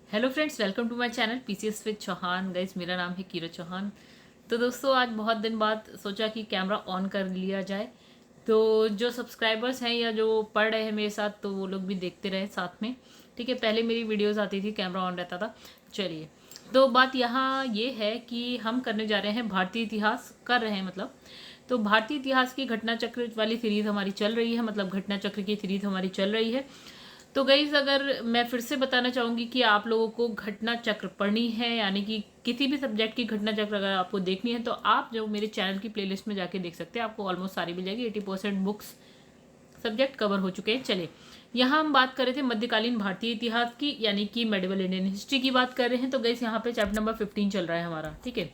Hello friends, welcome to my channel PCS with Chauhan. Guys, मेरा नाम है कीरत चौहान। तो दोस्तों, आज बहुत दिन बाद सोचा कि कैमरा ऑन कर लिया जाए, तो जो सब्सक्राइबर्स हैं या जो पढ़ रहे हैं मेरे साथ, तो वो लोग भी देखते रहे साथ में। ठीक है, पहले मेरी वीडियोस आती थी, कैमरा ऑन रहता था। चलिए, तो बात यहाँ ये है कि हम करने जा रहे हैं भारतीय इतिहास कर रहे हैं, मतलब तो भारतीय इतिहास की घटना चक्र वाली सीरीज हमारी चल रही है, मतलब घटना चक्र की सीरीज हमारी चल रही है। तो गाइस, अगर मैं फिर से बताना चाहूँगी कि आप लोगों को घटना चक्र पढ़नी है, यानी कि किसी भी सब्जेक्ट की घटना चक्र अगर आपको देखनी है, तो आप जो मेरे चैनल की प्लेलिस्ट में जाके देख सकते हैं। आपको ऑलमोस्ट सारी मिल जाएगी, 80% बुक्स सब्जेक्ट कवर हो चुके हैं। चलिए, यहाँ हम बात कर रहे थे मध्यकालीन भारतीय इतिहास की, यानी कि मेडिवल इंडियन हिस्ट्री की बात कर रहे हैं। तो गाइस, यहाँ पे चैप्टर नंबर 15 चल रहा है हमारा। ठीक है,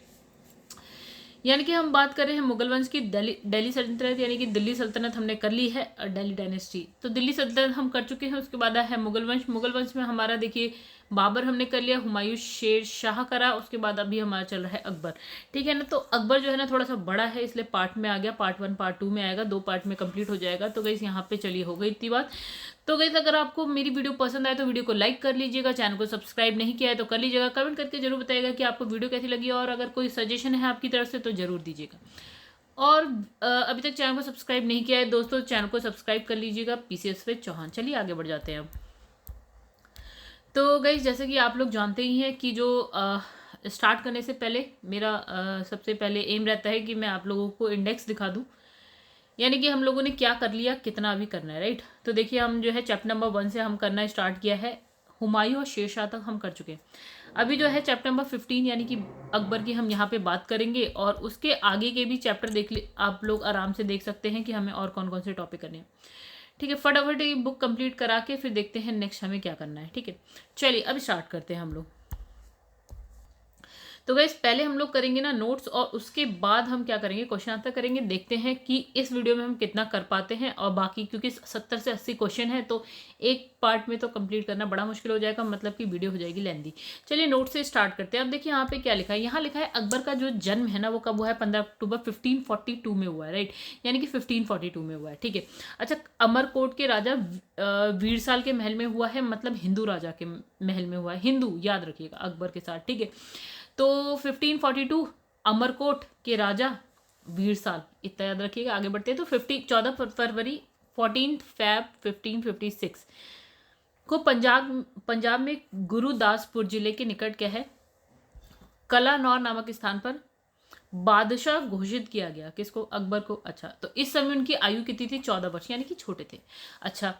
यानी कि हम बात कर रहे हैं मुगल वंश की दिल्ली सल्तनत, यानी कि दिल्ली सल्तनत हमने कर ली है, और दिल्ली डायनेस्टी तो दिल्ली सल्तनत हम कर चुके हैं। उसके बाद है मुगल वंश। मुगल वंश में हमारा देखिए, बाबर हमने कर लिया, हुमायूं शेर शाह करा, उसके बाद अभी हमारा चल रहा है अकबर। ठीक है ना, तो अकबर जो है ना थोड़ा सा बड़ा है, इसलिए पार्ट में आ गया, पार्ट 1 पार्ट 2 में आएगा, 2 पार्ट में कंप्लीट हो जाएगा। तो गई यहाँ पे चलिए, हो गई इतनी बात। तो गई, अगर आपको मेरी वीडियो पसंद आए तो वीडियो को लाइक कर लीजिएगा, चैनल को सब्सक्राइब नहीं किया है तो कर लीजिएगा, कमेंट करके जरूर बताइएगा कि आपको वीडियो कैसी लगी, और अगर कोई सजेशन है आपकी तरफ से तो जरूर दीजिएगा। और अभी तक चैनल को सब्सक्राइब नहीं किया है दोस्तों, चैनल को सब्सक्राइब कर लीजिएगा, पीसीएस विद चौहान। चलिए आगे बढ़ जाते हैं अब। तो गाइस, जैसे कि आप लोग जानते ही हैं कि जो स्टार्ट करने से पहले मेरा सबसे पहले एम रहता है कि मैं आप लोगों को इंडेक्स दिखा दूं, यानी कि हम लोगों ने क्या कर लिया, कितना अभी करना है, राइट। तो देखिए, हम जो है चैप्टर नंबर 1 से हम करना स्टार्ट किया है, हुमायूं और शेरशाह तक हम कर चुके हैं। अभी जो है चैप्टर नंबर 15 यानी कि अकबर की हम यहाँ पे बात करेंगे, और उसके आगे के भी चैप्टर देख ले, आप लोग आराम से देख सकते हैं कि हमें और कौन कौन से टॉपिक करने हैं। ठीक है, फटाफट ये बुक कंप्लीट करा के फिर देखते हैं नेक्स्ट हमें क्या करना है। ठीक है, चलिए अब स्टार्ट करते हैं हम लोग। तो गाइस, पहले हम लोग करेंगे ना नोट्स, और उसके बाद हम क्या करेंगे, क्वेश्चन आंसर करेंगे। देखते हैं कि इस वीडियो में हम कितना कर पाते हैं, और बाकी क्योंकि 70 से 80 क्वेश्चन है, तो एक पार्ट में तो कंप्लीट करना बड़ा मुश्किल हो जाएगा, मतलब कि वीडियो हो जाएगी लेंदी। चलिए नोट से स्टार्ट करते हैं। अब देखिए यहाँ पे क्या लिखा है, यहाँ लिखा है अकबर का जो जन्म है ना वो कब हुआ है, 15 अक्टूबर 1542 में हुआ है, राइट, यानी कि 1542 में हुआ है। ठीक है, अच्छा, अमरकोट के राजा वीरसाल के महल में हुआ है, मतलब हिंदू राजा के महल में हुआ है, हिंदू याद रखिएगा अकबर के साथ। ठीक है, तो 1542 अमरकोट के राजा वीरसाल, इतना याद रखिएगा। आगे बढ़ते हैं, तो 14 फरवरी 14 फैब 1556 को पंजाब में गुरुदासपुर जिले के निकट क्या है, कलानौर नामक स्थान पर बादशाह घोषित किया गया। किसको, अकबर को। अच्छा, तो इस समय उनकी आयु कितनी थी, 14 वर्ष, यानी कि छोटे थे। अच्छा,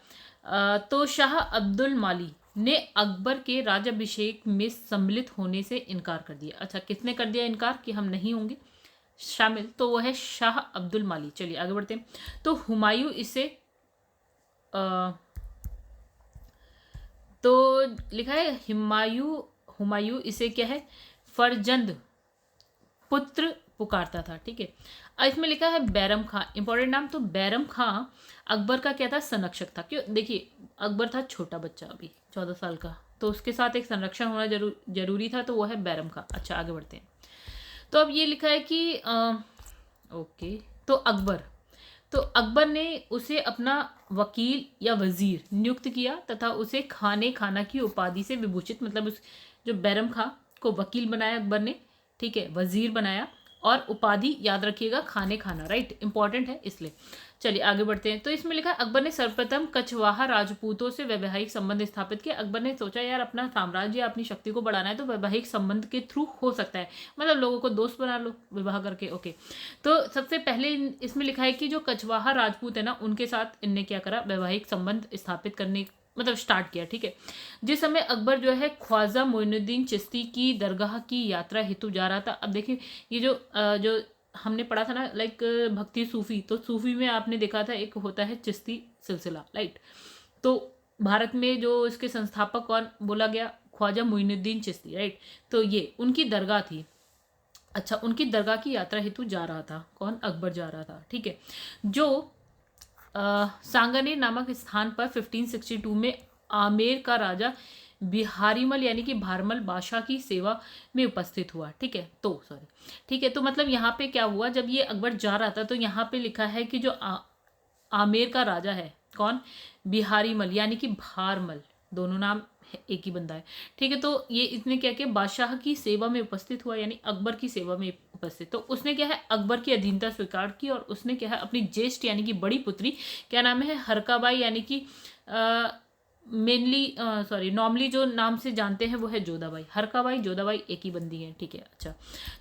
तो शाह अब्दुल माली ने अकबर के राज्याभिषेक में सम्मिलित होने से इनकार कर दिया। अच्छा, किसने कर दिया इनकार कि हम नहीं होंगे शामिल, तो वो है शाह अब्दुल माली। चलिए आगे बढ़ते हैं। तो हुमायूं इसे तो लिखा है हुमायूं, हुमायूं इसे क्या है, फरजंद पुत्र पुकारता था। ठीक है, इसमें लिखा है बैरम खां, इंपॉर्टेंट नाम। तो बैरम खां अकबर का क्या था, संरक्षक था। क्यों, देखिए अकबर था छोटा बच्चा, अभी 14 साल का, तो उसके साथ एक संरक्षण होना जरूरी था, तो वो है बैरम खां। अच्छा, आगे बढ़ते हैं। तो अब ये लिखा है कि ओके, तो अकबर ने उसे अपना वकील या वजीर नियुक्त किया, तथा उसे खाने खाना की उपाधि से विभूषित, मतलब उस जो बैरम खां को वकील बनाया अकबर ने, ठीक है, वजीर बनाया, और उपाधि याद रखिएगा, खाने खाना, राइट, इंपॉर्टेंट है इसलिए। चलिए आगे बढ़ते हैं। तो इसमें लिखा है अकबर ने सर्वप्रथम कछवाहा राजपूतों से वैवाहिक संबंध स्थापित किया। अकबर ने सोचा यार अपना साम्राज्य, अपनी शक्ति को बढ़ाना है, तो वैवाहिक संबंध के थ्रू हो सकता है, मतलब लोगों को दोस्त बना लो विवाह करके। ओके, तो सबसे पहले इसमें लिखा है कि जो कछवाहा राजपूत है ना, उनके साथ इनने क्या करा, वैवाहिक संबंध स्थापित करने, मतलब स्टार्ट किया। ठीक है, जिस समय अकबर जो है ख्वाजा मोइनुद्दीन चिश्ती की दरगाह की यात्रा हेतु जा रहा था। अब देखिए, ये जो हमने पढ़ा था ना, लाइक भक्ति सूफी, तो सूफी में आपने देखा था एक होता है चिश्ती सिलसिला, राइट। तो भारत में जो इसके संस्थापक कौन बोला गया, ख्वाजा मोइनुद्दीन चिश्ती, राइट। तो ये उनकी दरगाह थी। अच्छा, उनकी दरगाह की यात्रा हेतु जा रहा था, कौन, अकबर जा रहा था। ठीक है, जो सांगानेर नामक स्थान पर 1562 में आमेर का राजा बिहारीमल यानी कि भारमल बादशाह की सेवा में उपस्थित हुआ। ठीक है, तो सॉरी, ठीक है, तो मतलब यहाँ पे क्या हुआ, जब ये अकबर जा रहा था, तो यहाँ पे लिखा है कि जो आमेर का राजा है, कौन, बिहारीमल यानी कि भारमल, दोनों नाम एक ही बंदा है, ठीक है। तो ये इसने क्या किया, बादशाह की सेवा में उपस्थित हुआ, यानी अकबर की सेवा में उपस्थित। तो उसने क्या है, अकबर की अधीनता स्वीकार की, और उसने क्या है, अपनी ज्येष्ठ यानी कि बड़ी पुत्री, क्या नाम है, हरकाबाई, यानी कि मेनली सॉरी नॉर्मली जो नाम से जानते हैं वो है जोधाबाई। हरकाबाई जोधाबाई एक ही बंदी है, ठीक है। अच्छा,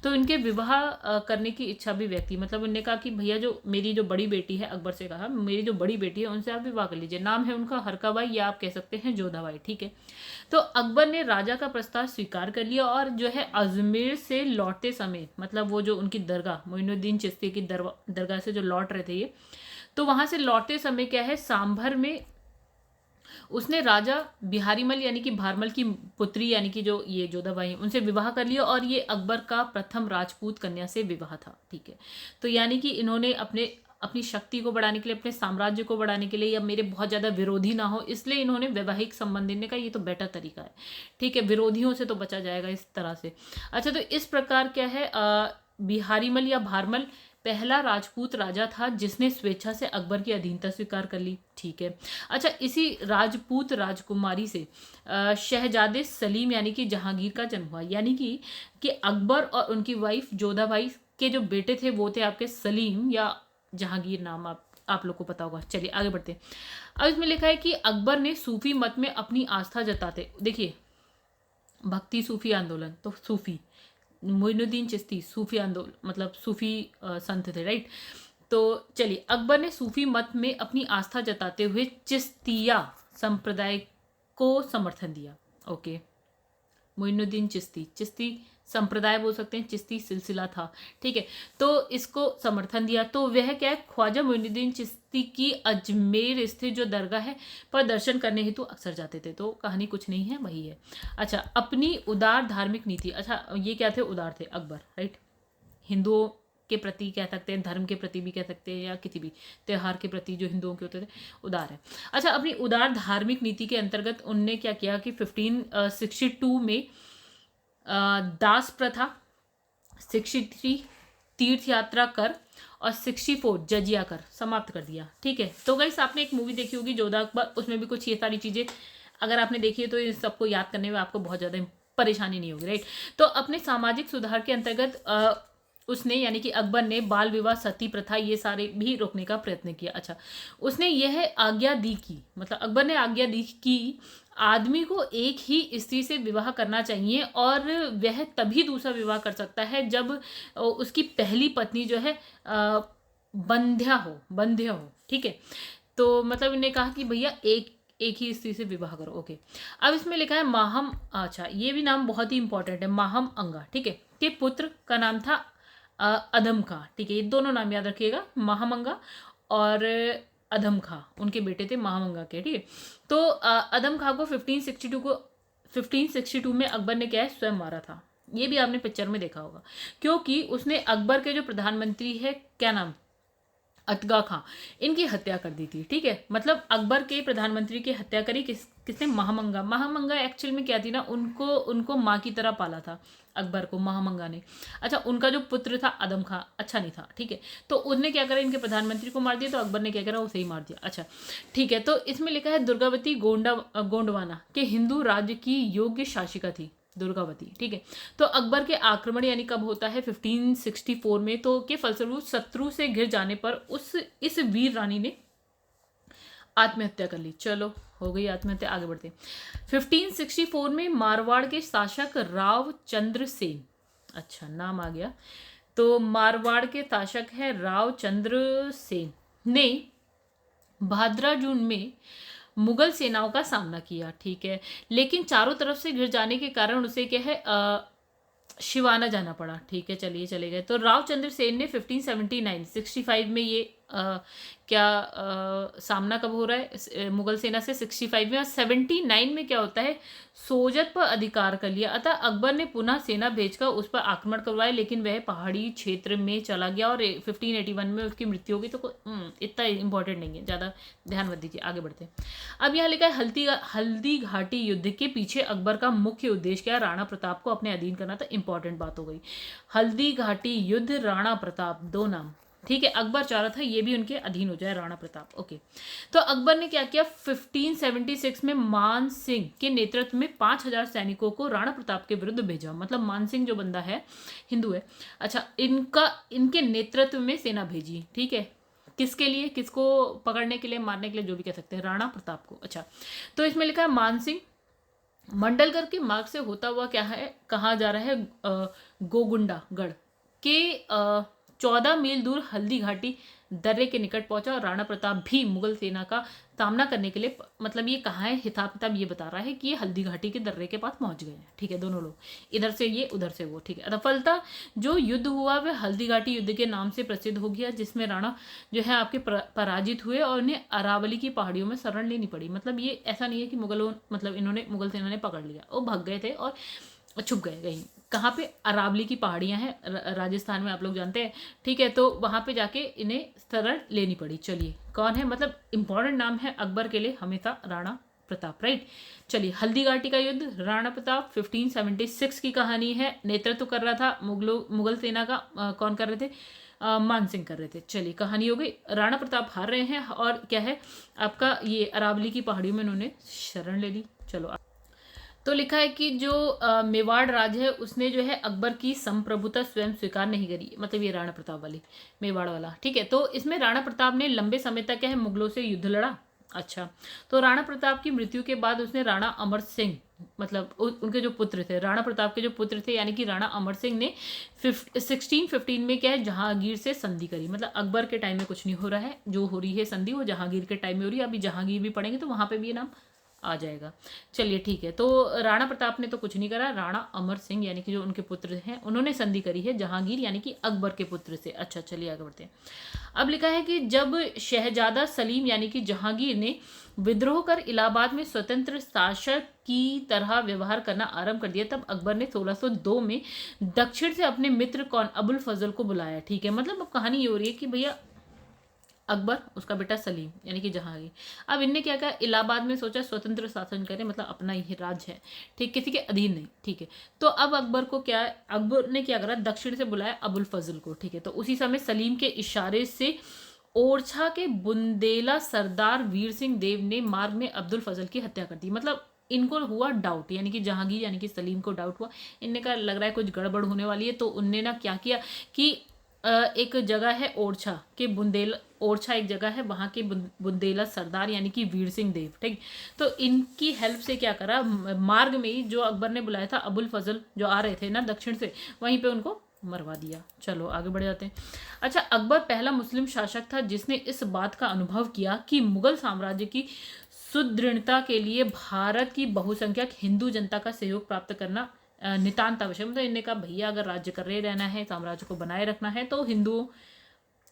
तो इनके विवाह करने की इच्छा भी व्यक्त की, मतलब उन्होंने कहा कि भैया जो मेरी जो बड़ी बेटी है, अकबर से कहा मेरी जो बड़ी बेटी है उनसे आप विवाह कर लीजिए। नाम है उनका हरकाबाई, या आप कह सकते हैं जोधाबाई, ठीक है। तो अकबर ने राजा का प्रस्ताव स्वीकार कर लिया, और जो है अजमेर से लौटते समय, मतलब वो जो उनकी दरगाह मोइनुद्दीन चिश्ती की दरगाह से जो लौट रहे थे ये, तो वहां से लौटते समय क्या है, सांभर में उसने राजा बिहारीमल यानी कि भारमल की पुत्री यानी कि जो ये जोधाबाई उनसे विवाह कर लिया, और ये अकबर का प्रथम राजपूत कन्या से विवाह था, ठीक है। तो यानी कि इन्होंने अपनी शक्ति को बढ़ाने के लिए, अपने साम्राज्य को बढ़ाने के लिए, या मेरे बहुत ज़्यादा विरोधी ना हो इसलिए इन्होंने वैवाहिक संबंध देने का, ये तो बेटर तरीका है, ठीक है। विरोधियों से तो बचा जाएगा इस तरह से। अच्छा, तो इस प्रकार क्या है, बिहारीमल या भारमल पहला राजपूत राजा था जिसने स्वेच्छा से अकबर की अधीनता स्वीकार कर ली, ठीक है। अच्छा, इसी राजपूत राजकुमारी से शहजादे सलीम यानी कि जहांगीर का जन्म हुआ, यानी कि अकबर और उनकी वाइफ जोधाबाई के जो बेटे थे वो थे आपके सलीम या जहांगीर, नाम आप लोग को पता होगा। चलिए आगे बढ़ते हैं। अब इसमें लिखा है कि अकबर ने सूफी मत में अपनी आस्था जताते, देखिए भक्ति सूफी आंदोलन, तो सूफी मोइनुद्दीन चिश्ती सूफी आंदोलन मतलब सूफी संत थे, राइट। तो चलिए, अकबर ने सूफी मत में अपनी आस्था जताते हुए चिश्तिया संप्रदाय को समर्थन दिया। ओके, मोइनुद्दीन चिश्ती संप्रदाय बोल सकते हैं, चिश्ती सिलसिला था, ठीक है। तो इसको समर्थन दिया, तो वह क्या है, ख्वाजा मोइनुद्दीन चिश्ती की अजमेर स्थित जो दरगाह है पर दर्शन करने हेतु अक्सर जाते थे। तो कहानी कुछ नहीं है, वही है। अच्छा, अपनी उदार धार्मिक नीति, अच्छा ये क्या थे, उदार थे अकबर, राइट। हिंदुओं के प्रति कह सकते हैं, धर्म के प्रति भी कह सकते हैं, या किसी भी त्यौहार के प्रति जो हिंदुओं के होते थे, उदार है। अच्छा, अपनी उदार धार्मिक नीति के अंतर्गत उनने क्या किया कि 1562 में दास प्रथा, 63 तीर्थ यात्रा कर, और 64 जजिया कर समाप्त कर दिया, ठीक है। तो गाइस आपने एक मूवी देखी होगी जोधा अकबर, उसमें भी कुछ ये सारी चीज़ें अगर आपने देखी है तो इन सबको याद करने में आपको बहुत ज़्यादा परेशानी नहीं होगी, राइट। तो अपने सामाजिक सुधार के अंतर्गत उसने यानी कि अकबर ने बाल विवाह, सती प्रथा ये सारे भी रोकने का प्रयत्न किया। अच्छा, उसने यह आज्ञा दी कि, मतलब अकबर ने आज्ञा दी कि आदमी को एक ही स्त्री से विवाह करना चाहिए, और वह तभी दूसरा विवाह कर सकता है जब उसकी पहली पत्नी जो है बंध्या हो, ठीक है। तो मतलब इन्हें कहा कि भैया एक ही स्त्री से विवाह करो, ओके। अब इसमें लिखा है माहम, अच्छा ये भी नाम बहुत ही इंपॉर्टेंट है, माहम अंगा, ठीक है, के पुत्र का नाम था अदम खां, ठीक है। ये दोनों नाम याद रखिएगा, महामंगा और अदम खां उनके बेटे थे महामंगा के, ठीक है। तो अदम खां को 1562 में अकबर ने क्या है, स्वयं मारा था। ये भी आपने पिक्चर में देखा होगा, क्योंकि उसने अकबर के जो प्रधानमंत्री है, क्या नाम, अतगा खां, इनकी हत्या कर दी थी, ठीक है। मतलब अकबर के प्रधानमंत्री की हत्या करी किसने, महामंगा एक्चुअल में क्या थी ना, उनको माँ की तरह पाला था अकबर को, महामंगा ने। अच्छा, उनका जो पुत्र था अदम खां अच्छा नहीं था, ठीक है। तो उसने क्या करा, इनके प्रधानमंत्री को मार दिया, तो अकबर ने क्या करा, उसे ही मार दिया। अच्छा, ठीक है। तो इसमें लिखा है दुर्गावती गोंडवाना के हिंदू राज्य की योग्य शासिका थी दुर्गावती, ठीक है। तो अकबर के आक्रमण यानी कब होता है, 1564 में, तो के फलस्वरूप शत्रु से घिर जाने पर इस वीर रानी ने आत्महत्या कर ली। चलो हो गई आत्महत्या, आगे बढ़ते। 1564 में मारवाड़ के शासक राव चंद्र सेन, अच्छा नाम आ गया, तो मारवाड़ के शासक है राव चंद्र सेन ने भाद्रा जून में मुगल सेनाओं का सामना किया, ठीक है। लेकिन चारों तरफ से घिर जाने के कारण उसे क्या है, शिवाना जाना पड़ा, ठीक है। चलिए चले गए। तो राव चंद्र सेन ने 65 में ये सामना कब हो रहा है मुगल सेना से, 65 में, और 79 में क्या होता है, सोजत पर अधिकार कर लिया। अतः अकबर ने पुनः सेना भेजकर उस पर आक्रमण करवाया, लेकिन वह पहाड़ी क्षेत्र में चला गया और 1581 में उसकी मृत्यु हो गई। तो इतना इंपॉर्टेंट नहीं है, ज़्यादा ध्यान मत दीजिए, आगे बढ़ते हैं। अब यहाँ लिखा है हल्दी घाटी युद्ध के पीछे अकबर का मुख्य उद्देश्य क्या, राणा प्रताप को अपने अधीन करना था। इंपॉर्टेंट बात हो गई, हल्दी घाटी युद्ध, राणा प्रताप, दो नाम, ठीक है, अकबर चाह रहा था ये भी उनके अधीन हो जाए, राणा प्रताप। ओके, तो अकबर ने क्या किया, 1576 में मान सिंह के नेतृत्व में 5000 सैनिकों को राणा प्रताप के विरुद्ध भेजा। मतलब मान सिंह जो बंदा है हिंदू है, अच्छा, इनके नेतृत्व में सेना भेजी। ठीक है, किसके लिए, किसको पकड़ने के लिए, मारने के लिए, जो भी कह सकते हैं, राणा प्रताप को। अच्छा, तो इसमें लिखा है मान सिंह मंडलगढ़ के मार्ग से होता हुआ क्या है, कहा जा रहा है गोगुंडा गढ़ के 14 मील दूर हल्दी घाटी दर्रे के निकट पहुंचा और राणा प्रताप भी मुगल सेना का सामना करने के लिए, मतलब ये कहाँ है, हिसाब किताब ये बता रहा है कि ये हल्दी घाटी के दर्रे के पास पहुंच गए हैं। ठीक है, दोनों लोग, इधर से ये उधर से वो। ठीक है, फलता जो युद्ध हुआ वह हल्दी घाटी युद्ध के नाम से प्रसिद्ध हो गया, जिसमें राणा जो है आपके पराजित हुए और उन्हें अरावली की पहाड़ियों में शरण लेनी पड़ी। मतलब ये ऐसा नहीं है कि मुगल सेना ने पकड़ लिया, वो भाग गए थे और छुप गए कहीं। कहाँ पे, अरावली की पहाड़ियां हैं राजस्थान में, आप लोग जानते हैं। ठीक है, तो वहां पे जाके इन्हें शरण लेनी पड़ी। चलिए, कौन है, मतलब इंपॉर्टेंट नाम है अकबर के लिए हमेशा राणा प्रताप, राइट। चलिए, हल्दी घाटी का युद्ध, राणा प्रताप 1576 की कहानी है। नेतृत्व कर रहा था मुगल सेना का कौन कर रहे थे, मान सिंह कर रहे थे। चलिए, कहानी हो गई, राणा प्रताप हार रहे हैं और क्या है आपका, ये अरावली की पहाड़ियों में उन्होंने शरण ले ली। चलो, तो लिखा है कि जो मेवाड़ राज है उसने जो है अकबर की संप्रभुता स्वयं स्वीकार नहीं करी। मतलब ये राणा प्रताप वाली, मेवाड़ वाला। ठीक है, तो इसमें राणा प्रताप ने लंबे समय तक क्या है मुगलों से युद्ध लड़ा। अच्छा, तो राणा प्रताप की मृत्यु के बाद उसने राणा अमर सिंह, मतलब उनके जो पुत्र थे, राणा प्रताप के जो पुत्र थे, यानी कि राणा अमर सिंह ने 1615 में क्या है जहांगीर से संधि करी। मतलब अकबर के टाइम में कुछ नहीं हो रहा है, जो हो रही है संधि वो जहांगीर के टाइम में हो रही है। अभी जहांगीर भी पढ़ेंगे तो वहां पे भी ये नाम आ जाएगा। चलिए, ठीक है, तो राणा प्रताप ने तो कुछ नहीं करा, राणा अमर सिंह यानी कि जो उनके पुत्र हैं उन्होंने संधि करी है जहांगीर यानी कि अकबर के पुत्र से। अच्छा, चलिए आगे बढ़ते हैं। अब लिखा है कि जब शहजादा सलीम यानी कि जहांगीर ने विद्रोह कर इलाहाबाद में स्वतंत्र शासक की तरह व्यवहार करना आरंभ कर दिया, तब अकबर ने 1602 में दक्षिण से अपने मित्र कौन, अबुल फजल को बुलाया। ठीक है, मतलब अब कहानी ये हो रही है कि भैया अकबर, उसका बेटा सलीम यानी कि जहांगीर, अब इनने क्या कहा, इलाहाबाद में सोचा स्वतंत्र शासन करें, मतलब अपना ही राज्य है। ठीक, किसी के अधीन नहीं। ठीक है, तो अब अकबर को क्या, अकबर ने क्या करा, दक्षिण से बुलाया अबुल फजल को। ठीक है, तो उसी समय सलीम के इशारे से ओरछा के बुंदेला सरदार वीर सिंह देव ने मार्ग में अब्दुल फजल की हत्या कर दी। मतलब इनको हुआ डाउट, यानी कि जहांगीर यानी कि सलीम को डाउट हुआ, इनने कहा लग रहा है कुछ गड़बड़ होने वाली है। तो उनने ना क्या किया कि एक जगह है ओरछा के बुंदेला, ओरछा एक जगह है, वहाँ के बुंदेला सरदार यानी कि वीर सिंह देव, ठीक, तो इनकी हेल्प से क्या करा, मार्ग में ही जो अकबर ने बुलाया था अबुल फजल जो आ रहे थे ना दक्षिण से, वहीं पे उनको मरवा दिया। चलो आगे बढ़ जाते हैं। अच्छा, अकबर पहला मुस्लिम शासक था जिसने इस बात का अनुभव किया कि मुगल साम्राज्य की सुदृढ़ता के लिए भारत की बहुसंख्यक हिंदू जनता का सहयोग प्राप्त करना नितांत आवश्यक। मतलब इन्हें कहा भैया अगर राज्य कर रहे रहना है, साम्राज्य को बनाए रखना है, तो हिंदुओं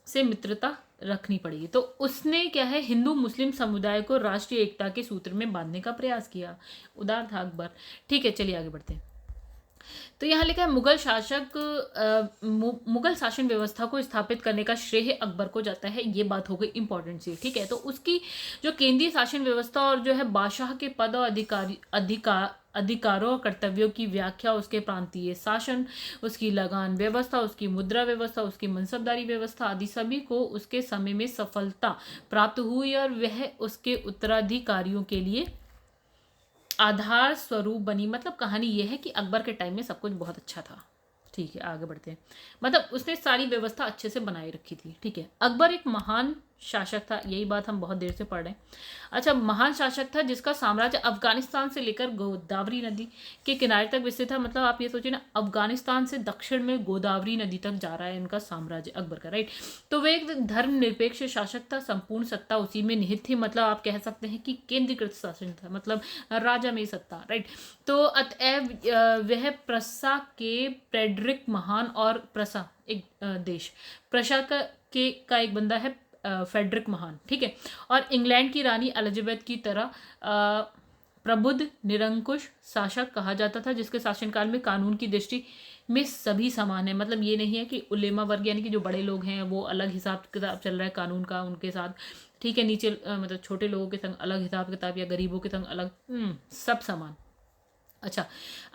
से मित्रता रखनी पड़ेगी। तो उसने क्या है, हिंदू मुस्लिम समुदाय को राष्ट्रीय एकता के सूत्र में बांधने का प्रयास किया। उदार था अकबर। ठीक है, चलिए आगे बढ़ते हैं। तो यहाँ लिखा है मुगल शासन व्यवस्था को स्थापित करने का श्रेय अकबर को जाता है। ये बात हो गई इंपॉर्टेंट सी। ठीक है, तो उसकी जो केंद्रीय शासन व्यवस्था और जो है बादशाह के पद और अधिकारों और कर्तव्यों की व्याख्या, उसके प्रांतीय शासन, उसकी लगान व्यवस्था, उसकी मुद्रा व्यवस्था, उसकी मनसबदारी व्यवस्था आदि सभी को उसके समय में सफलता प्राप्त हुई और वह उसके उत्तराधिकारियों के लिए आधार स्वरूप बनी। मतलब कहानी यह है कि अकबर के टाइम में सब कुछ बहुत अच्छा था। ठीक है, आगे बढ़ते हैं। मतलब उसने सारी व्यवस्था अच्छे से बनाए रखी थी। ठीक है, अकबर एक महान शासक था, यही बात हम बहुत देर से पढ़ रहे हैं। अच्छा, महान शासक था जिसका साम्राज्य अफगानिस्तान से लेकर गोदावरी नदी के किनारे तक विस्तृत था। मतलब आप ये सोचिए ना, अफगानिस्तान से दक्षिण में गोदावरी नदी तक जा रहा है इनका साम्राज्य अकबर का, राइट। तो वह एक धर्मनिरपेक्ष शासक था, संपूर्ण सत्ता उसी में निहित थी। मतलब आप कह सकते हैं कि केंद्रीकृत शासन था, मतलब राजा में सत्ता, राइट। तो अतएव वह प्रसा के फ्रेडरिक महान और प्रसा एक देश, प्रसा का एक बंदा है फ्रेडरिक महान, ठीक है, और इंग्लैंड की रानी एलिजाबेथ की तरह प्रबुद्ध निरंकुश शासक कहा जाता था, जिसके शासनकाल में कानून की दृष्टि में सभी समान है। मतलब ये नहीं है कि उलेमा वर्ग यानी कि जो बड़े लोग हैं वो अलग हिसाब किताब चल रहा है कानून का उनके साथ, ठीक है, नीचे मतलब छोटे लोगों के संग अलग हिसाब किताब या गरीबों के संग अलग, सब समान। अच्छा,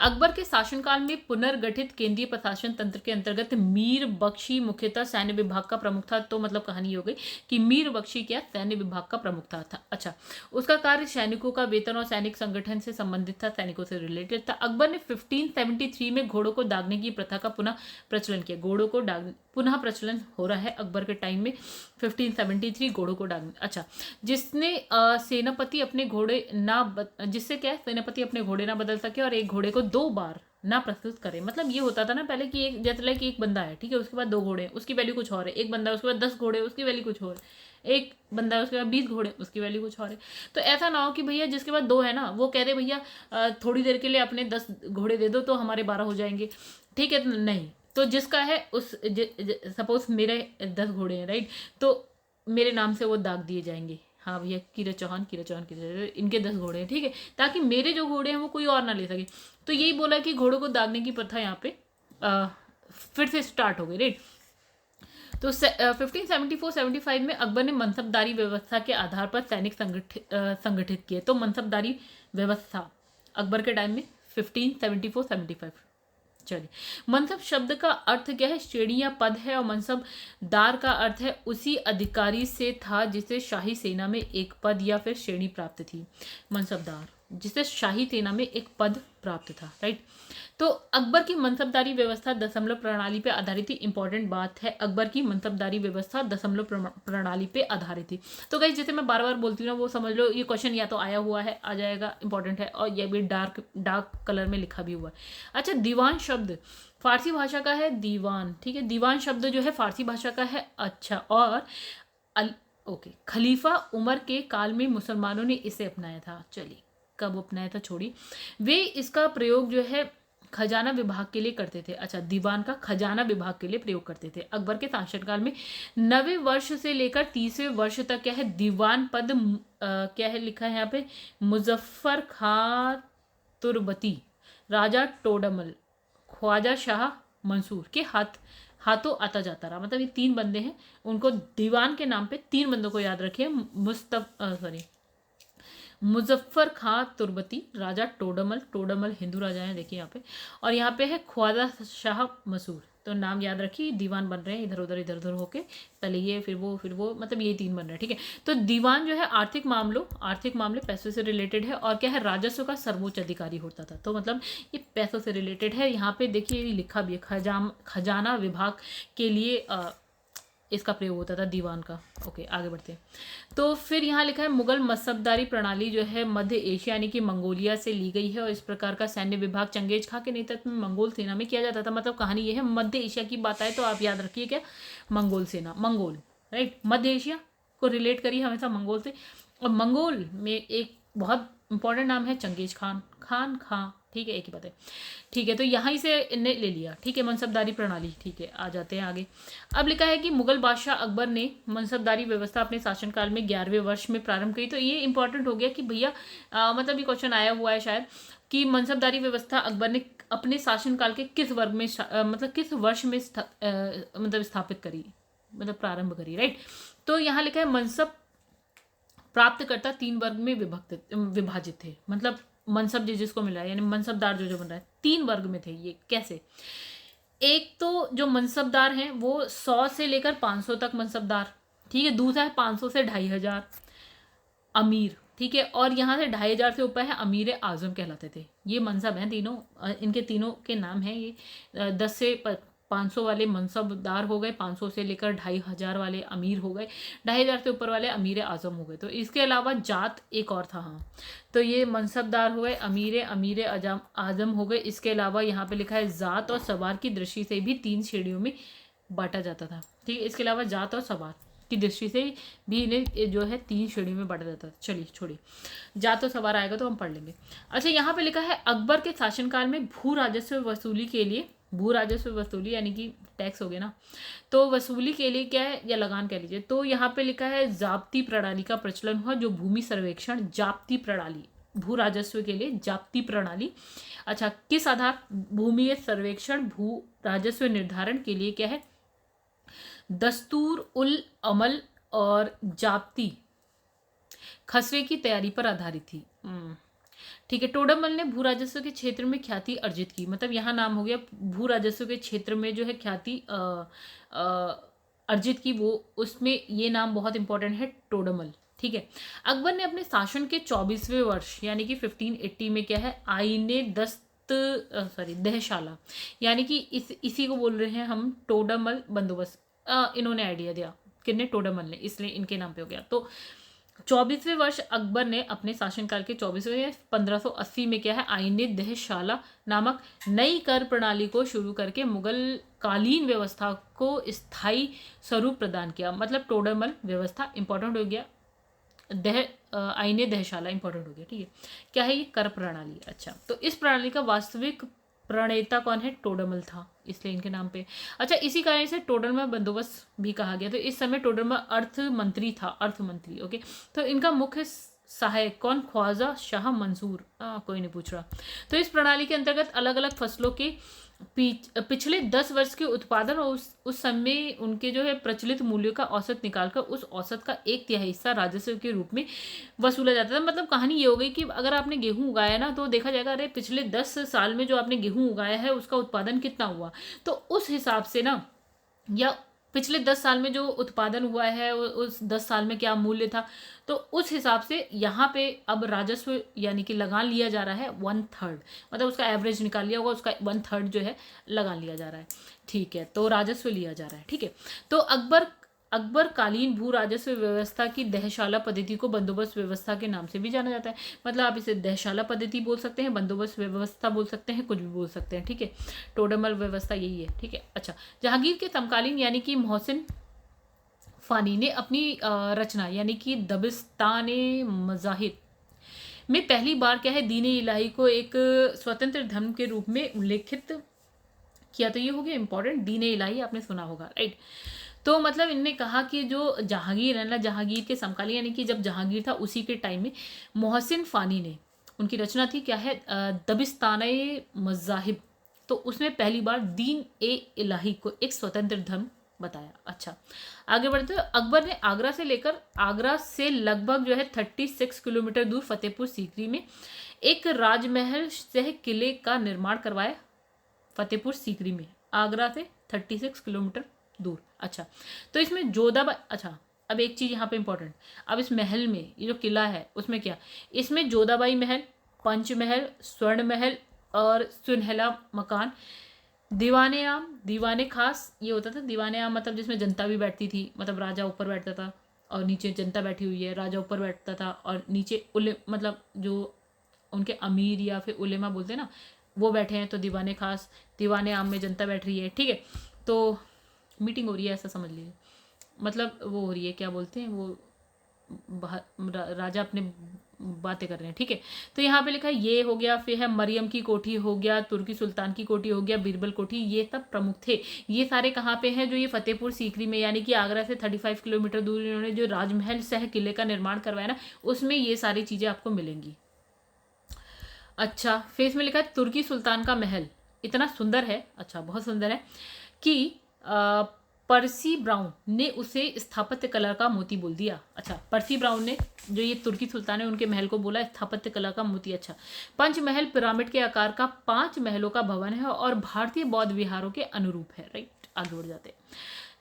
अकबर के शासनकाल में पुनर्गठित केंद्रीय प्रशासन तंत्र के अंतर्गत मीर बख्शी मुख्यतः सैन्य विभाग का प्रमुख था। तो मतलब कहानी हो गई कि मीर बख्शी क्या सैन्य विभाग का प्रमुख था। अच्छा, उसका कार्य सैनिकों का वेतन और सैनिक संगठन से संबंधित था, सैनिकों से रिलेटेड था। अकबर ने 1573 में घोड़ों को दागने की प्रथा का पुनः प्रचलन किया। घोड़ों को दाग पुनः प्रचलन हो रहा है अकबर के टाइम में, 1573 घोड़ों को दागने। अच्छा, जिसने सेनापति अपने घोड़े ना जिससे क्या है, सेनापति अपने घोड़े ना बदल सके और एक घोड़े को 2 बार ना प्रस्तुत करे। मतलब ये होता था ना पहले कि एक जैसे लाइक एक बंदा है, ठीक है, उसके बाद 2 घोड़े हैं, उसकी वैल्यू कुछ और है। एक बंदा है, उसके बाद 10 घोड़े, उसकी वैल्यू कुछ और है। एक बंदा है, उसके बाद 20 घोड़े, उसकी वैल्यू कुछ और है। तो ऐसा ना हो कि भैया जिसके बाद 2 है ना, वो कह दे भैया थोड़ी देर के लिए अपने 10 घोड़े दे दो तो हमारे 12 हो जाएंगे, ठीक है। नहीं, तो जिसका है उस सपोज मेरे 10 घोड़े हैं, राइट, तो मेरे नाम से वो दाग दिए जाएंगे। हाँ भैया कीरत चौहान, कीरत चौहान, इनके 10 घोड़े हैं, ठीक है, ताकि मेरे जो घोड़े हैं वो कोई और ना ले सके। तो यही बोला कि घोड़ों को दागने की प्रथा यहाँ पे फिर से स्टार्ट हो गई, राइट। तो 1574-75 में अकबर ने मनसबदारी व्यवस्था के आधार पर सैनिक संगठित किए। तो मनसबदारी व्यवस्था अकबर के टाइम में 1574-75। चलिए, मनसब शब्द का अर्थ क्या है, श्रेणी या पद है, और मनसबदार का अर्थ है उसी अधिकारी से था जिसे शाही सेना में एक पद या फिर श्रेणी प्राप्त थी। मनसबदार जिसे शाही सेना में एक पद प्राप्त था, राइट। तो अकबर की मनसबदारी व्यवस्था दशमलव प्रणाली पे आधारित थी। इंपॉर्टेंट बात है, अकबर की मनसबदारी व्यवस्था दशमलव प्रणाली पे आधारित थी। तो गाइस जैसे मैं बार बार बोलती हूँ ना, वो समझ लो ये क्वेश्चन या तो आया हुआ है, आ जाएगा, इंपॉर्टेंट है, और ये भी डार्क कलर में लिखा भी हुआ है। अच्छा, दीवान शब्द फारसी भाषा का है, दीवान, ठीक है, दीवान शब्द जो है फारसी भाषा का है। अच्छा, और ओके, खलीफा उमर के काल में मुसलमानों ने इसे अपनाया था। चलिए, कब अपनाया था छोड़ी, वे इसका प्रयोग जो है खजाना विभाग के लिए करते थे। अच्छा, दीवान का खजाना विभाग के लिए प्रयोग करते थे। अकबर के शासनकाल में 9वें वर्ष से लेकर 30वें वर्ष तक क्या है, दीवान पद क्या है लिखा है यहाँ पे, मुजफ्फर खां तुर्बती, राजा टोडरमल, ख्वाजा शाह मंसूर के हाथों आता जाता रहा। मतलब ये 3 बंदे हैं, उनको दीवान के नाम पे 3 बंदों को याद रखिए, मुजफ्फर खां तुर्बती, राजा टोडरमल हिंदू राजा हैं, देखिए यहाँ पे, और यहाँ पे है ख्वाजा शाह मसूर। तो नाम याद रखिए, दीवान बन रहे हैं इधर उधर होके, पहले ये फिर वो, मतलब ये 3 बन रहे हैं, ठीक है। तो दीवान जो है आर्थिक मामले पैसों से रिलेटेड है, और क्या है, राजस्व का सर्वोच्च अधिकारी होता था। तो मतलब ये पैसों से रिलेटेड है। यहाँ पे देखिए लिखा भी है, खजाना विभाग के लिए इसका प्रयोग होता था, दीवान का। ओके, आगे बढ़ते हैं। तो फिर यहाँ लिखा है, मुगल मसबदारी प्रणाली जो है मध्य एशिया यानी कि मंगोलिया से ली गई है, और इस प्रकार का सैन्य विभाग चंगेज खां के नेतृत्व में मंगोल सेना में किया जाता था। मतलब कहानी ये है, मध्य एशिया की बात आए तो आप याद रखिए क्या, मंगोल सेना, मंगोल, राइट, मध्य एशिया को रिलेट करिए हमेशा मंगोल से। और मंगोल में एक बहुत इंपॉर्टेंट नाम है चंगेज खां, ठीक है, एक ही बात है, ठीक है। तो यहाँ से इन्हें ले लिया, ठीक है, मनसबदारी प्रणाली, ठीक है। आ जाते हैं आगे। अब लिखा है कि मुगल बादशाह अकबर ने मनसबदारी व्यवस्था अपने शासनकाल में 11वें वर्ष में प्रारंभ की। तो ये इंपॉर्टेंट हो गया कि भैया मतलब ये क्वेश्चन आया हुआ है शायद, कि मनसबदारी व्यवस्था अकबर ने अपने शासनकाल के किस वर्ग में मतलब किस वर्ष में मतलब स्थापित करी, मतलब प्रारंभ करी, राइट। तो यहाँ लिखा है, मनसब प्राप्तकर्ता 3 वर्ग में विभाजित थे। मतलब मनसब जिसको मिला है, यानी मनसबदार जो बन रहा है, 3 वर्ग में थे। ये कैसे, एक तो जो मनसबदार हैं वो 100 से लेकर 500 तक मनसबदार, ठीक है। दूसरा है 500 से 2500 अमीर, ठीक है। और यहाँ से 2500 से ऊपर है अमीर आजम कहलाते थे। ये मनसब हैं तीनों, इनके तीनों के नाम हैं ये। 10 से 500 वाले मनसबदार हो गए, 500 से लेकर 2500 वाले अमीर हो गए, 2500 से ऊपर वाले अमीर आजम हो गए। तो इसके अलावा जात एक और था, हाँ, तो ये मनसबदार हो गए, अमीर आजम हो गए। इसके अलावा यहाँ पे लिखा है, जात और सवार की दृष्टि से भी 3 श्रेणियों में बांटा जाता था, ठीक है। इसके अलावा जात और सवार की दृष्टि से भी इन्हें जो है 3 श्रेणियों में बांटा जाता था। चलिए छोड़िए, जात और सवार आएगा तो हम पढ़ लेंगे। अच्छा, यहाँ पे लिखा है, अकबर के शासनकाल में भू राजस्व वसूली के लिए, भू राजस्व वसूली यानी कि टैक्स हो गया ना, तो वसूली के लिए क्या है, या लगान कह लीजिए। तो यहाँ पे लिखा है, जाब्ती प्रणाली का प्रचलन हुआ, जो भूमि सर्वेक्षण, जाब्ती प्रणाली, भू राजस्व के लिए जाब्ती प्रणाली। अच्छा, किस आधार, भूमि सर्वेक्षण भू राजस्व निर्धारण के लिए क्या है, दस्तूर उल अमल और जाब्ती खसरे की तैयारी पर आधारित थी। ठीक है। टोडरमल ने भू राजस्व के क्षेत्र में ख्याति अर्जित की, मतलब यहाँ नाम हो गया भू राजस्व के क्षेत्र में जो है ख्याति अर्जित की, वो उसमें ये नाम बहुत इंपॉर्टेंट है, टोडरमल। ठीक है। अकबर ने अपने शासन के 24वें वर्ष यानी कि 1580 में क्या है, आईने दस्त दहशाला, यानी कि इसी को बोल रहे हैं हम टोडरमल बंदोबस्त। इन्होंने आइडिया दिया, किन्ने, टोडरमल ने, इसलिए इनके नाम पे हो गया। तो 24वें वर्ष अकबर ने अपने शासनकाल के 24वें 1580 में क्या है, आईने दहशाला नामक नई कर प्रणाली को शुरू करके मुगल कालीन व्यवस्था को स्थायी स्वरूप प्रदान किया। मतलब टोडरमल व्यवस्था इंपॉर्टेंट हो गया, आईने दहशाला इंपॉर्टेंट हो गया। ठीक है। क्या है ये, कर प्रणाली। अच्छा, तो इस प्रणाली का वास्तविक प्रणेता कौन है, टोडरमल था, इसलिए इनके नाम पे। अच्छा, इसी कारण से टोडरमल बंदोबस्त भी कहा गया। तो इस समय टोडरमल अर्थ मंत्री था, अर्थ मंत्री। ओके। तो इनका मुख्य सहायक कौन, ख्वाजा शाह मंसूर, कोई नहीं पूछ रहा। तो इस प्रणाली के अंतर्गत अलग अलग फसलों के पिछले 10 वर्ष के उत्पादन और उस समय उनके जो है प्रचलित मूल्यों का औसत निकालकर उस औसत का 1/3 हिस्सा राजस्व के रूप में वसूला जाता था। मतलब कहानी ये हो गई कि अगर आपने गेहूं उगाया ना, तो देखा जाएगा अरे पिछले 10 साल में जो आपने गेहूं उगाया है उसका उत्पादन कितना हुआ, तो उस हिसाब से ना, या पिछले 10 साल में जो उत्पादन हुआ है उस 10 साल में क्या मूल्य था, तो उस हिसाब से यहाँ पे अब राजस्व यानी कि लगान लिया जा रहा है 1/3, मतलब उसका एवरेज निकाल लिया होगा, उसका 1/3 जो है लगान लिया जा रहा है। ठीक है। तो राजस्व लिया जा रहा है। ठीक है। तो अकबर कालीन भू राजस्व व्यवस्था की दहशाला पद्धति को बंदोबस्त व्यवस्था के नाम से भी जाना जाता है। मतलब आप इसे दहशाला पद्धति बोल सकते हैं, बंदोबस्त व्यवस्था बोल सकते हैं, कुछ भी बोल सकते हैं। ठीक है। टोडरमल व्यवस्था यही है। ठीक है। अच्छा, जहांगीर के समकालीन यानी कि मोहसिन फानी ने अपनी रचना यानी कि दबिस्तान मज़ाहिब में पहली बार क्या है, दीन इलाही को एक स्वतंत्र धर्म के रूप में उल्लेखित किया। तो ये हो गया इंपॉर्टेंट, दीन इलाही आपने सुना होगा, राइट। तो मतलब इनने कहा कि जो जहांगीर है ना, जहांगीर के समकालीन यानी कि जब जहांगीर था उसी के टाइम में मोहसिन फानी ने, उनकी रचना थी क्या है, दबिस्तान मज़ाहिब। तो उसमें पहली बार दीन ए इलाही को एक स्वतंत्र धर्म बताया। अच्छा, आगे बढ़ते हैं। अकबर ने आगरा से लगभग जो है 36 किलोमीटर दूर फतेहपुर सीकरी में एक राजमहल सह किले का निर्माण करवाया। फतेहपुर सीकरी में, आगरा से 36 किलोमीटर दूर। अच्छा, तो इसमें जोधाबाई, अच्छा अब एक चीज यहाँ पे इंपॉर्टेंट, अब इस महल में ये जो किला है उसमें क्या, इसमें जोधाबाई महल, पंचमहल, स्वर्ण महल और सुनहला मकान, दीवाने आम, दीवाने खास ये होता था। दीवाने आम मतलब जिसमें जनता भी बैठती थी, मतलब राजा ऊपर बैठता था और नीचे जनता बैठी हुई है, राजा ऊपर बैठता था और नीचे मतलब जो उनके अमीर या फिर उलेमा बोलते हैं ना, वो बैठे हैं। तो दीवाने खास, दीवाने आम में जनता बैठ रही है। ठीक है। तो मीटिंग हो रही है ऐसा समझ लीजिए, मतलब वो हो रही है, क्या बोलते हैं वो, राजा अपने बातें कर रहे हैं। ठीक है। तो यहाँ पे लिखा है ये हो गया, फिर है मरियम की कोठी हो गया, तुर्की सुल्तान की कोठी हो गया, बीरबल कोठी, ये सब प्रमुख थे। ये सारे कहाँ पे हैं, जो ये फतेहपुर सीकरी में यानी कि आगरा से 35 किलोमीटर दूर इन्होंने जो राजमहल सह किले का निर्माण करवाया ना, उसमें ये सारी चीज़ें आपको मिलेंगी। अच्छा, फिर इसमें लिखा है तुर्की सुल्तान का महल इतना सुंदर है, अच्छा बहुत सुंदर है कि पर्सी ब्राउन ने उसे स्थापत्य कला का मोती बोल दिया। अच्छा, पर्सी ब्राउन ने, जो ये तुर्की सुल्तान है, उनके महल को बोला स्थापत्य कला का मोती। अच्छा, पंचमहल पिरामिड के आकार का 5 महलों का भवन है और भारतीय बौद्ध विहारों के अनुरूप है, राइट। आगे बढ़ जाते हैं।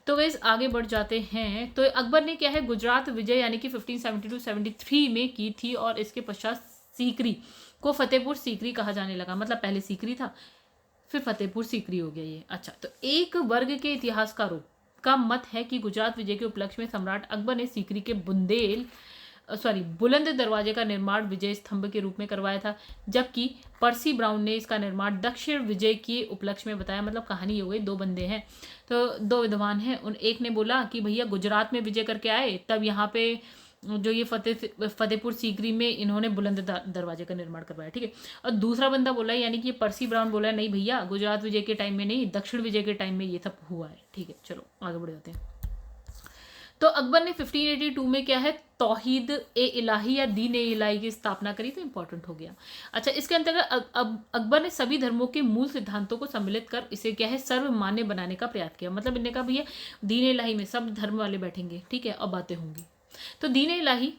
तो वैसे आगे बढ़ जाते हैं। तो अकबर ने क्या है, गुजरात विजय यानी कि 1572-73 में की थी और इसके पश्चात सीकरी को फतेहपुर सीकरी कहा जाने लगा। मतलब पहले सीकरी था, फिर फतेहपुर सीकरी हो गया ये। अच्छा, तो एक वर्ग के इतिहासकारों का मत है कि गुजरात विजय के उपलक्ष्य में सम्राट अकबर ने सीकरी के बुलंद दरवाजे का निर्माण विजय स्तंभ के रूप में करवाया था, जबकि पर्सी ब्राउन ने इसका निर्माण दक्षिण विजय के उपलक्ष्य में बताया। मतलब कहानी हो गई, दो बंदे हैं, तो दो विद्वान हैं, उन एक ने बोला कि भैया गुजरात में विजय करके आए, तब यहाँ पे जो ये फतेहपुर सीकरी में इन्होंने बुलंद दरवाजे का निर्माण करवाया। ठीक है। और दूसरा बंदा बोला यानी कि पर्सी ब्राउन बोला नहीं भैया, गुजरात विजय के टाइम में नहीं, दक्षिण विजय के टाइम में ये सब हुआ है। ठीक है, चलो आगे बढ़ जाते हैं। तो अकबर ने 1582 में क्या है, तौहीद ए इलाही या दीन ए इलाही की स्थापना करी। तो इंपॉर्टेंट हो गया। अच्छा, इसके अंतर्गत अकबर ने सभी धर्मों के मूल सिद्धांतों को सम्मिलित कर इसे क्या है, सर्वमान्य बनाने का प्रयास किया। मतलब इन्होंने कहा भैया दीन ए इलाही में सब धर्म वाले बैठेंगे, ठीक है, और बातें होंगी। तो दीन इलाही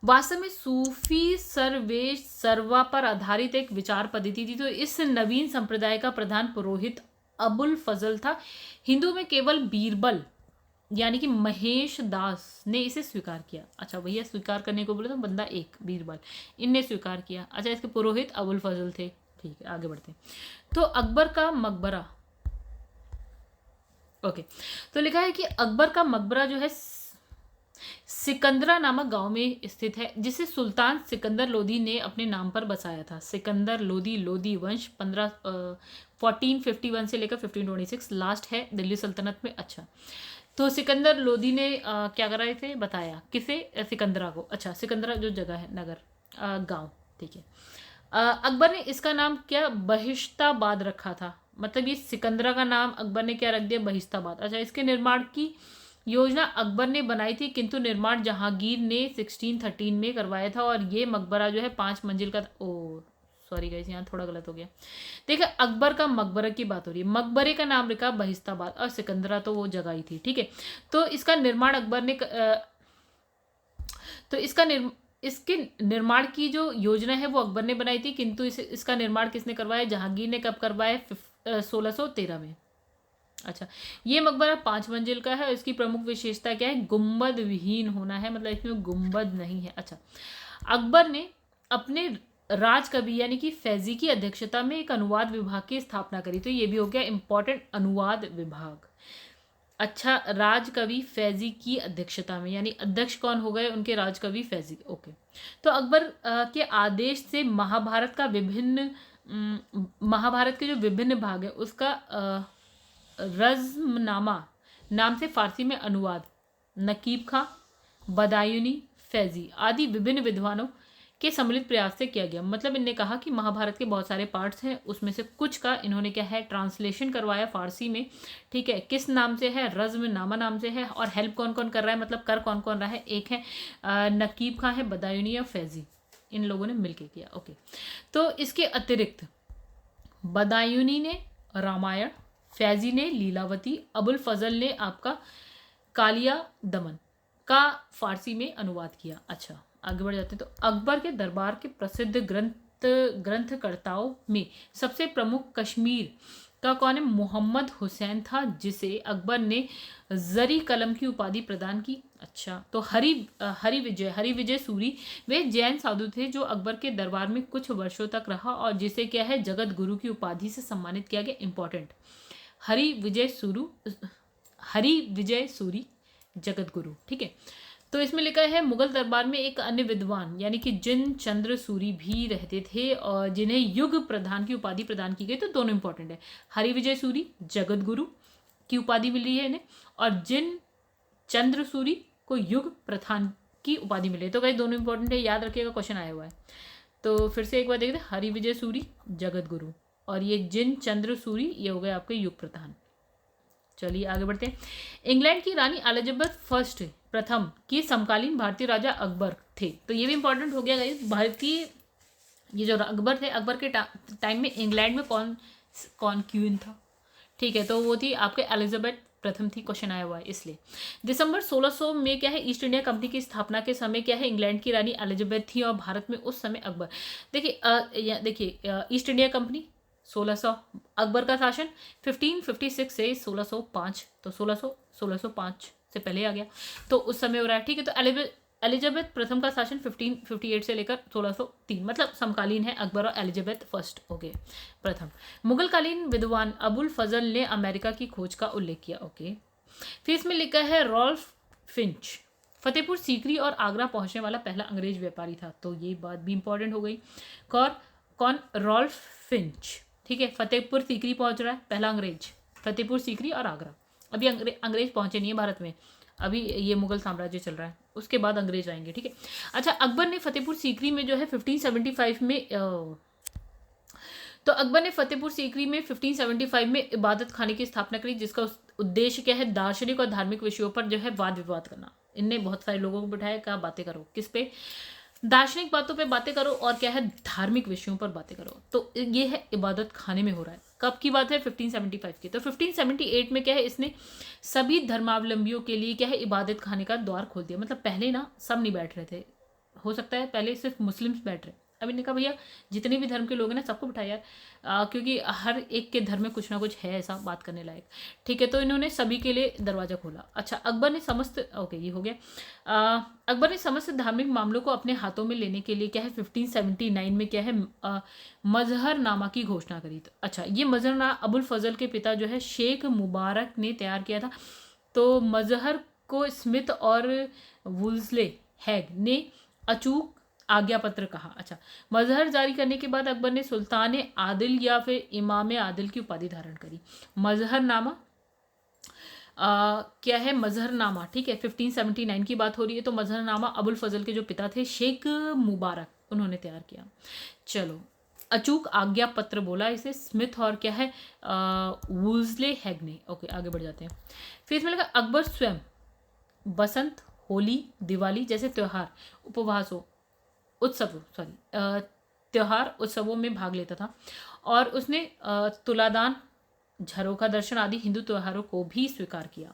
वास्तव में सूफी सर्वेश सर्वा पर आधारित एक विचार पद्धति थी। तो इस नवीन संप्रदाय का प्रधान पुरोहित अबुल फजल था। हिंदू में केवल बीरबल यानी कि महेश दास ने इसे स्वीकार किया। अच्छा भैया, स्वीकार करने को बोले तो बंदा एक बीरबल, इनने स्वीकार किया। अच्छा, इसके पुरोहित अबुल फजल थे। ठीक है, आगे बढ़ते हैं। तो अकबर का मकबरा, ओके, तो लिखा है कि अकबर का मकबरा जो है सिकंदरा नामक गांव में स्थित है, जिसे सुल्तान सिकंदर लोदी ने अपने नाम पर बसाया था। सिकंदर लोदी वंश 1451 से लेकर 1526 लास्ट है दिल्ली सल्तनत में। अच्छा, तो सिकंदर लोदी ने क्या कराए थे, बताया किसे, सिकंदरा को। अच्छा, सिकंदरा जो जगह है, नगर, गांव, ठीक है। अकबर ने इसका नाम क्या, बहिश्ताबाद रखा था। मतलब ये सिकंदरा का नाम अकबर ने क्या रख दिया, बहिश्ताबाद। अच्छा, इसके निर्माण की योजना अकबर ने बनाई थी, किंतु निर्माण जहांगीर ने 1613 में करवाया था। और ये मकबरा जो है 5 मंजिल का, ओ सॉरी गाइस, यहाँ थोड़ा गलत हो गया। देखिए, अकबर का मकबरा की बात हो रही है, मकबरे का नाम लिखा बहिश्ताबाद और सिकंदरा तो वो जगह ही थी। ठीक है, तो इसका निर्माण अकबर ने तो इसके निर्माण की जो योजना है वो अकबर ने बनाई थी, किंतु इसका निर्माण किसने करवाया, जहांगीर ने। कब करवाया, 1613 में। अच्छा, ये मकबरा 5 मंजिल का है। इसकी प्रमुख विशेषता क्या है, गुंबद विहीन होना है, मतलब इसमें गुंबद नहीं है। अच्छा, अकबर ने अपने राजकवि यानी कि फैजी की अध्यक्षता में एक अनुवाद विभाग की स्थापना करी। तो ये भी हो गया इंपॉर्टेंट, अनुवाद विभाग। अच्छा, राजकवि फैजी की अध्यक्षता में, यानी अध्यक्ष कौन हो गए, उनके राजकवि फैजी। ओके, तो अकबर के आदेश से महाभारत के जो विभिन्न भाग है उसका रज़्मनामा नाम से फारसी में अनुवाद नकीब खां, बदायूनी, फैजी आदि विभिन्न विद्वानों के सम्मिलित प्रयास से किया गया। मतलब इनने कहा कि महाभारत के बहुत सारे पार्ट्स हैं, उसमें से कुछ का इन्होंने क्या है, ट्रांसलेशन करवाया फारसी में। ठीक है, किस नाम से है, रज़्मनामा नाम से है। और हेल्प कौन कौन कर रहा है, मतलब कर कौन कौन रहा है, एक है नकीब खां है, बदायूनी और फैजी, इन लोगों ने मिलकर किया। ओके, तो इसके अतिरिक्त बदायूनी ने रामायण, फैजी ने लीलावती, अबुल फजल ने आपका कालिया दमन का फारसी में अनुवाद किया। अच्छा, आगे बढ़ जाते हैं। तो अकबर के दरबार के प्रसिद्ध ग्रंथकर्ताओं में सबसे प्रमुख कश्मीर का कौन है, मोहम्मद हुसैन था, जिसे अकबर ने जरी कलम की उपाधि प्रदान की। अच्छा, तो हरि विजय सूरी वे जैन साधु थे जो अकबर के दरबार में कुछ वर्षों तक रहा और जिसे क्या है, जगत गुरु की उपाधि से सम्मानित किया गया। इंपॉर्टेंट, हरि विजय सूरी जगत गुरु। ठीक है, तो इसमें लिखा है मुगल दरबार में एक अन्य विद्वान यानी कि जिन चंद्र सूरी भी रहते थे और जिन्हें युग प्रधान की उपाधि प्रदान की गई। तो दोनों इंपॉर्टेंट है, हरि विजय सूरी जगत गुरु की उपाधि मिल रही है इन्हें, और जिन चंद्र सूरी को युग प्रधान की उपाधि मिली है। तो कई दोनों इंपॉर्टेंट है, याद रखिएगा, क्वेश्चन आया हुआ है। तो फिर से एक बार देखते हैं, हरि विजय सूरी जगत गुरु और ये जिन चंद्र सूरी, ये हो गए आपके युग प्रधान। चलिए आगे बढ़ते हैं। इंग्लैंड की रानी एलिजाबेथ फर्स्ट प्रथम की समकालीन भारतीय राजा अकबर थे। तो ये भी इंपॉर्टेंट हो गया गाइस, भारतीय ये जो अकबर थे, अकबर के टाइम में इंग्लैंड में कौन क्वीन था। ठीक है, तो वो थी आपके एलिजाबेथ प्रथम थी, क्वेश्चन आया हुआ है इसलिए। दिसंबर 1600 में क्या है, ईस्ट इंडिया कंपनी की स्थापना के समय क्या है, इंग्लैंड की रानी एलिजाबेथ थी और भारत में उस समय अकबर। देखिए ईस्ट इंडिया कंपनी 1600, अकबर का शासन 1556 से 1605, तो 1605 से पहले आ गया, तो उस समय हो रहा है। ठीक है, तो एलिजाबेथ प्रथम का शासन 1558 से लेकर 1603, मतलब समकालीन है अकबर और एलिजाबेथ फर्स्ट हो गए प्रथम। मुगलकालीन विद्वान अबुल फजल ने अमेरिका की खोज का उल्लेख किया। ओके, फिर इसमें लिखा है रॉल्फ फिंच फतेहपुर सीकरी और आगरा पहुंचने वाला पहला अंग्रेज व्यापारी था। तो ये बात भी इंपॉर्टेंट हो गई। कौन, रॉल्फ फिंच। ठीक है, फतेहपुर सीकरी पहुंच रहा है पहला अंग्रेज, फतेहपुर सीकरी और आगरा। अभी अंग्रेज पहुंचे नहीं है भारत में, अभी ये मुगल साम्राज्य चल रहा है, उसके बाद अंग्रेज आएंगे। ठीक है, अच्छा, अकबर ने फतेहपुर सीकरी में जो है 1575 में तो अकबर ने फतेहपुर सीकरी में 1575 में इबादत खाने की स्थापना करी, जिसका उद्देश्य क्या है, दार्शनिक और धार्मिक विषयों पर जो है वाद विवाद करना। इनने बहुत सारे लोगों को बिठाया, कहा बातें करो, किस पे, दार्शनिक बातों पे बातें करो और क्या है, धार्मिक विषयों पर बातें करो। तो ये है इबादत खाने में हो रहा है। कब की बात है, 1575 की। तो 1578 में क्या है, इसने सभी धर्मावलंबियों के लिए क्या है, इबादत खाने का द्वार खोल दिया। मतलब पहले ना सब नहीं बैठ रहे थे, हो सकता है पहले सिर्फ मुस्लिम्स बैठ रहे, अभी इन्होंने कहा भैया जितने भी धर्म के लोग हैं ना सबको बिठाया यार, क्योंकि हर एक के धर्म में कुछ ना कुछ है ऐसा बात करने लायक। ठीक है, तो इन्होंने सभी के लिए दरवाज़ा खोला। अच्छा, अकबर ने समस्त, ओके ये हो गया। अकबर ने समस्त धार्मिक मामलों को अपने हाथों में लेने के लिए क्या है 1579 में क्या है मजहरनामा की घोषणा करी। तो अच्छा, ये मजहरनामा अबुल फजल के पिता जो है शेख मुबारक ने तैयार किया था। तो मजहर को स्मिथ और वुल्सले हैग ने अचूक आज्ञा पत्र कहा। अच्छा, मजहर जारी करने के बाद अकबर ने सुल्तान आदिल या फिर इमाम आदिल की उपाधि धारण करी। मजहरनामा क्या है मजहरनामा, ठीक है 1579 की बात हो रही है। तो मजहरनामा अबुल फजल के जो पिता थे शेख मुबारक, उन्होंने तैयार किया। चलो, अचूक आज्ञा पत्र बोला इसे स्मिथ और क्या है वुल्सले हैग ने। ओके, आगे बढ़ जाते हैं। फिर इसमें लगा अकबर स्वयं बसंत, होली, दिवाली जैसे त्योहार त्योहार उत्सवों में भाग लेता था और उसने तुलादान, झरोखा दर्शन आदि हिंदू त्योहारों को भी स्वीकार किया।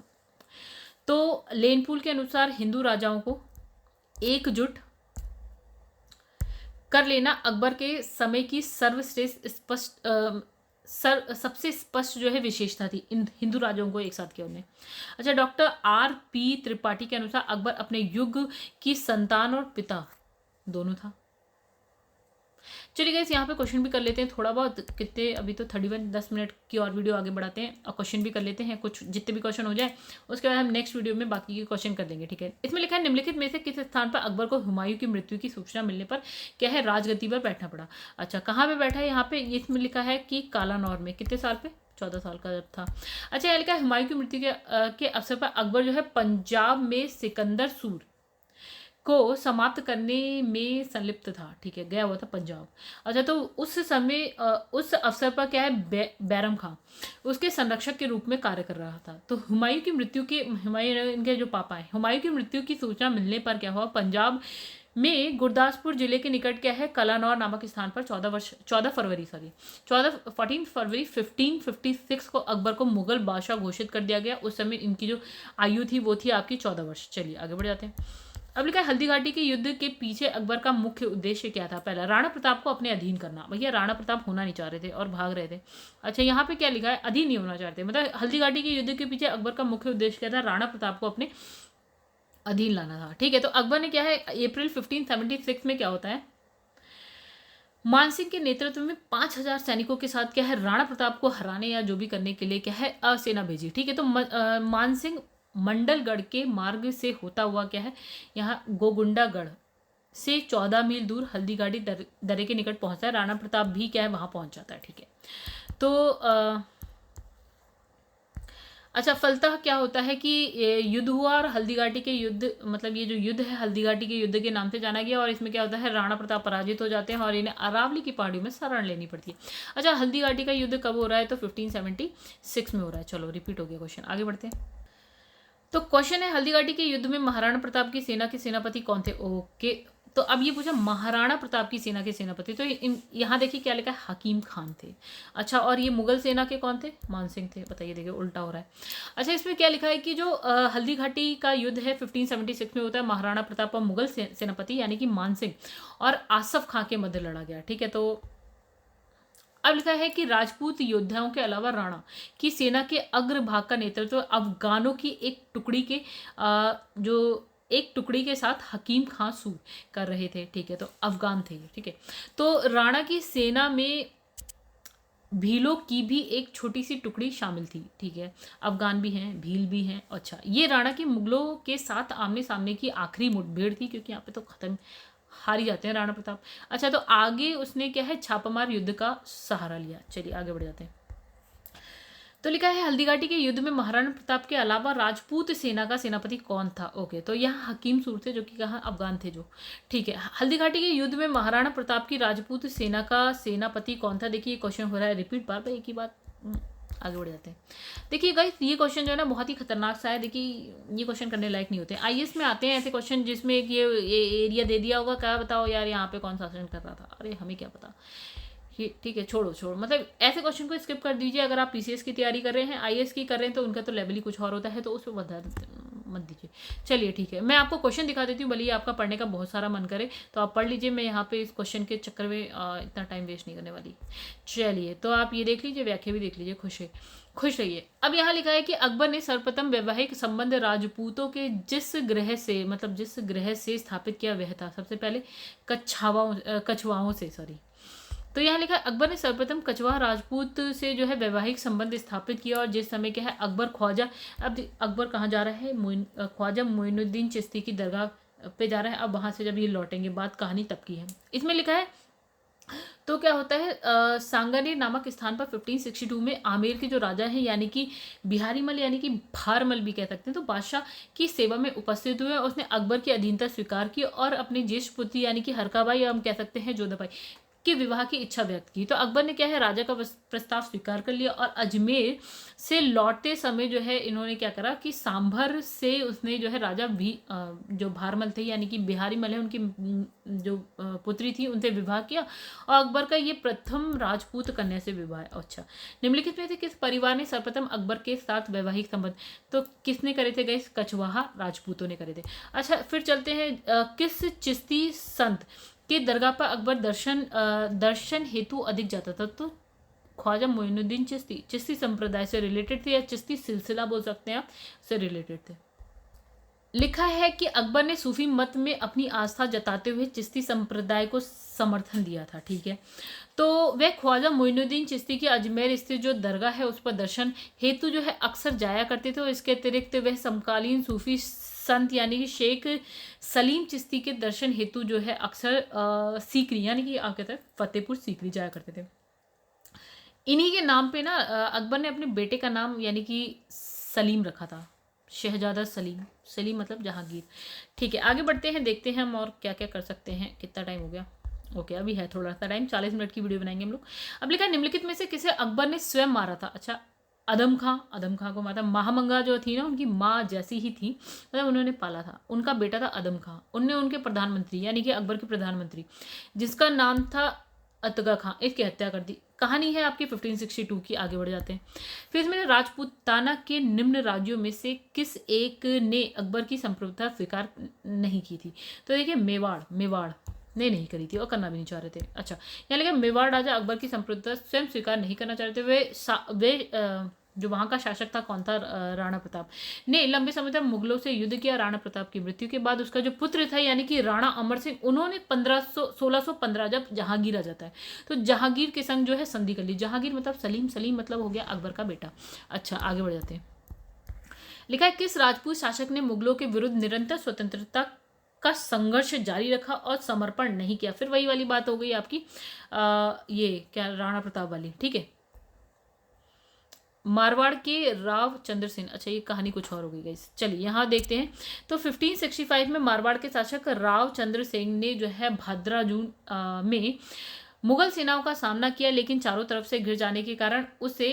तो लेनपूल के अनुसार हिंदू राजाओं को एकजुट कर लेना अकबर के समय की सर्वश्रेष्ठ सबसे स्पष्ट जो है विशेषता थी, इन हिंदू राजाओं को एक साथ किया उन्होंने। अच्छा, डॉक्टर R.P. त्रिपाठी के अनुसार अकबर अपने युग की संतान और पिता दोनों था। चलिए गाइस, यहाँ पे क्वेश्चन भी कर लेते हैं थोड़ा बहुत, कितने अभी तो 10 मिनट की और वीडियो आगे बढ़ाते हैं और क्वेश्चन भी कर लेते हैं कुछ, जितने भी क्वेश्चन हो जाए उसके बाद हम नेक्स्ट वीडियो में बाकी के क्वेश्चन कर लेंगे। ठीक है, इसमें लिखा है निम्नलिखित में से किस स्थान पर अकबर को हुमायूं की मृत्यु की सूचना मिलने पर क्या है राजगद्दी पर बैठना पड़ा। अच्छा, कहाँ पर बैठा है, यहाँ पे इसमें लिखा है कि कालानौर में। कितने साल पे, 14 साल का जब था। अच्छा, यहाँ लिखा है हुमायूं की मृत्यु के अवसर पर अकबर जो है पंजाब में सिकंदर सूर को समाप्त करने में संलिप्त था। ठीक है, गया हुआ था पंजाब। अच्छा, तो उस समय उस अवसर पर क्या है बैरम खां उसके संरक्षक के रूप में कार्य कर रहा था। तो हुमायूं की मृत्यु के इनके जो पापा हैं, हुमायूं की मृत्यु की सूचना मिलने पर क्या हुआ, पंजाब में गुरदासपुर जिले के निकट क्या है कलानौर नामक स्थान पर 14 फरवरी 1556 को अकबर को मुगल बादशाह घोषित कर दिया गया। उस समय इनकी जो आयु थी वो थी आपकी 14 वर्ष। चलिए आगे बढ़ जाते हैं। अब लिखा है हल्दीघाटी के युद्ध के पीछे अकबर का मुख्य उद्देश्य क्या था। पहला, राणा प्रताप को अपने अधीन करना। भैया राणा प्रताप होना नहीं चाह रहे थे और भाग रहे थे। अच्छा, यहाँ पे क्या लिखा है, अधीन नहीं होना चाहते, मतलब हल्दीघाटी के युद्ध के पीछे अकबर का मुख्य उद्देश्य क्या था, राणा प्रताप को अपने अधीन लाना था। ठीक है, तो अकबर ने क्या है अप्रैल 1576 में क्या होता है मानसिंह के नेतृत्व में 5000 सैनिकों के साथ क्या है राणा प्रताप को हराने या जो भी करने के लिए क्या है असेना भेजी। ठीक है, तो मानसिंह मंडलगढ़ के मार्ग से होता हुआ क्या है यहाँ गोगुंडागढ़ से 14 मील दूर हल्दीघाटी दर्रे के निकट पहुंचता है। राणा प्रताप भी क्या है वहां पहुंच जाता है। ठीक है, तो अच्छा, फलतः क्या होता है कि युद्ध हुआ और हल्दीघाटी के युद्ध, मतलब ये जो युद्ध है हल्दीघाटी के युद्ध के नाम से जाना गया। और इसमें क्या होता है राणा प्रताप पराजित हो जाते हैं और इन्हें अरावली की पहाड़ियों में शरण लेनी पड़ती है। अच्छा, हल्दीघाटी का युद्ध कब हो रहा है, तो 1576 में हो रहा है। चलो रिपीट हो गया क्वेश्चन, आगे बढ़ते हैं। तो क्वेश्चन है हल्दीघाटी के युद्ध में महाराणा प्रताप की सेना के सेनापति कौन थे। ओके, तो अब ये पूछा महाराणा प्रताप की सेना के सेनापति, तो यहाँ देखिए क्या लिखा है हकीम खान थे। अच्छा, और ये मुगल सेना के कौन थे, मानसिंह थे। बताइए, देखिए उल्टा हो रहा है। अच्छा, इसमें क्या लिखा है कि जो हल्दीघाटी का युद्ध है 1576 में होता है, महाराणा प्रताप और मुगल सेनापति यानी कि मानसिंह और आसफ खां के मध्य लड़ा गया। ठीक है, तो अब लिखा है कि राजपूत योद्धाओं के अलावा राणा की सेना के अग्रभाग का नेतृत्व अफगानों की एक टुकड़ी के साथ हकीम खां सूर कर रहे थे। ठीक है, तो अफगान थे। ठीक है, तो राणा की सेना में भीलों की भी एक छोटी सी टुकड़ी शामिल थी। ठीक है, अफगान भी हैं, भील भी हैं। अच्छा, ये राणा की मुगलों के साथ आमने सामने की आखिरी मुठभेड़ थी, क्योंकि यहाँ पे तो खत्म हार ही जाते हैं राणा प्रताप। अच्छा, तो आगे उसने क्या है छापामार युद्ध का सहारा लिया। चलिए आगे बढ़ जाते हैं। तो लिखा है हल्दीघाटी के युद्ध में महाराणा प्रताप के अलावा राजपूत सेना का सेनापति कौन था। ओके, तो यहाँ हकीम सूर थे, जो कि कहाँ अफगान थे जो। ठीक है, हल्दीघाटी के युद्ध में महाराणा प्रताप की राजपूत सेना का सेनापति कौन था। देखिए क्वेश्चन हो रहा है रिपीट, बार बार एक ही बात। आगे बढ़ जाते हैं। देखिए गाइस, ये क्वेश्चन जो है ना बहुत ही खतरनाक सा है। देखिए ये क्वेश्चन करने लायक नहीं होते। आईएएस में आते हैं ऐसे क्वेश्चन जिसमें एक ये एरिया दे दिया होगा, क्या बताओ यार यहाँ पे कौन शासन कर रहा था, अरे हमें क्या पता। ठीक है, छोड़ो मतलब ऐसे क्वेश्चन को स्किप कर दीजिए। अगर आप पीसीएस की तैयारी कर रहे हैं, आईएएस की कर रहे हैं, तो उनका तो लेवल ही कुछ और होता है, तो उस पर मत दीजिए। चलिए ठीक है, मैं आपको क्वेश्चन दिखा देती हूँ, भले ही आपका पढ़ने का बहुत सारा मन करे तो आप पढ़ लीजिए, मैं यहाँ पे इस क्वेश्चन के चक्कर में इतना टाइम वेस्ट नहीं करने वाली। चलिए तो आप ये देख लीजिए, व्याख्या भी देख लीजिए, खुश रहिए। अब यहाँ लिखा है कि अकबर ने सर्वप्रथम वैवाहिक संबंध राजपूतों के जिस ग्रह से स्थापित किया वह था सबसे पहले कछवाओं से, सॉरी। तो यहाँ लिखा है अकबर ने सर्वप्रथम कछवाहा राजपूत से जो है वैवाहिक संबंध स्थापित किया, और जिस समय क्या है अकबर ख्वाजा, अब अकबर कहाँ जा रहा है, ख्वाजा मोइनुद्दीन चिश्ती की दरगाह पे जा रहा है। अब वहां से जब ये लौटेंगे, बात कहानी तब की है। इसमें लिखा है तो क्या होता है, सांगानेर नामक स्थान पर 1562 में आमेर के जो राजा हैं यानी कि बिहारीमल यानी कि भारमल भी कह सकते हैं, तो बादशाह की सेवा में उपस्थित हुए। उसने अकबर की अधीनता स्वीकार की और अपने ज्येष्ठ पुत्री यानी कि हरकाबाई, या हम कह सकते हैं जोधाबाई के विवाह की इच्छा व्यक्त की। तो अकबर ने क्या है राजा का प्रस्ताव स्वीकार कर लिया, और अजमेर से लौटते समय जो है इन्होंने क्या करा कि सांभर से उसने जो है राजा भी जो भारमल थे यानी कि बिहारी मल है उनकी जो पुत्री थी उनसे विवाह किया, और अकबर का ये प्रथम राजपूत कन्या से विवाह है। अच्छा, निम्नलिखित में से किस परिवार ने सर्वप्रथम अकबर के साथ वैवाहिक संबंध, तो किसने करे थे गाइस, कछवाहा राजपूतों ने करे थे। अच्छा फिर चलते हैं, किस चिश्ती संत के दरगाह पर अकबर दर्शन हेतु अधिक जाता था, तो ख्वाजा मोइनुद्दीन चिश्ती संप्रदाय से रिलेटेड थे, या चिश्ती सिलसिला बोल सकते हैं आप, से रिलेटेड थे। लिखा है कि अकबर ने सूफी मत में अपनी आस्था जताते हुए चिश्ती संप्रदाय को समर्थन दिया था, ठीक है। तो वह ख्वाजा मोइनुद्दीन चिश्ती की अजमेर स्थित जो दरगाह है उस पर दर्शन हेतु जो है अक्सर जाया करते थे, और इसके अतिरिक्त वह समकालीन सूफी संत यानी कि शेख सलीम चिश्ती के दर्शन हेतु जो है अक्सर सीकरी यानी कि आप कहते हैं फतेहपुर सीकरी जाया करते थे। इन्हीं के नाम पे ना अकबर ने अपने बेटे का नाम यानी कि सलीम रखा था, शहजादा सलीम मतलब जहांगीर। ठीक है, आगे बढ़ते हैं, देखते हैं हम और क्या क्या कर सकते हैं। कितना टाइम हो गया, ओके अभी है थोड़ा सा टाइम, 40 मिनट की वीडियो बनाएंगे हम लोग। अब लिखा है निम्नलिखित में से किसे अकबर ने स्वयं मारा था। अच्छा, अदम खां को मारा था। महामंगा जो थी ना उनकी माँ जैसी ही थी, मतलब उन्होंने पाला था, उनका बेटा था अदम खां। उनने उनके प्रधानमंत्री यानी कि अकबर के प्रधानमंत्री जिसका नाम था अतगा खां, इसकी हत्या कर दी। कहानी है आपकी 1562 की, आगे बढ़ जाते हैं। फिर इसमें राजपूताना के निम्न राज्यों में से किस एक ने अकबर की संप्रभुता स्वीकार नहीं की थी, तो देखिए मेवाड़ ने नहीं करी थी और करना भी नहीं चाह रहे थे। अच्छा, यहाँ लिखा मेवाड़ राजा अकबर की संप्रभुता स्वयं स्वीकार नहीं करना चाह रहे थे। वे जो वहाँ का शासक था कौन था, राणा प्रताप ने लंबे समय तक मुगलों से युद्ध किया। राणा प्रताप की मृत्यु के बाद उसका जो पुत्र था यानी कि राणा अमर सिंह, उन्होंने 1615 जब जहांगीर आ जाता है तो जहांगीर के संग जो है संधि कर ली। जहांगीर मतलब सलीम मतलब हो गया अकबर का बेटा। अच्छा, आगे बढ़ जाते हैं। लिखा है किस राजपूत शासक ने मुगलों के विरुद्ध निरंतर स्वतंत्रता का संघर्ष जारी रखा और समर्पण नहीं किया। फिर वही वाली बात हो गई आपकी ये क्या राणा प्रताप वाली, ठीक है। मारवाड़ के राव चंद्र सेन, अच्छा ये कहानी कुछ और हो गई गाइस। चलिए यहाँ देखते हैं। तो 1565 में मारवाड़ के शासक राव चंद्र सेन ने जो है भाद्रा जून में मुगल सेनाओं का सामना किया, लेकिन चारों तरफ से घिर जाने के कारण उसे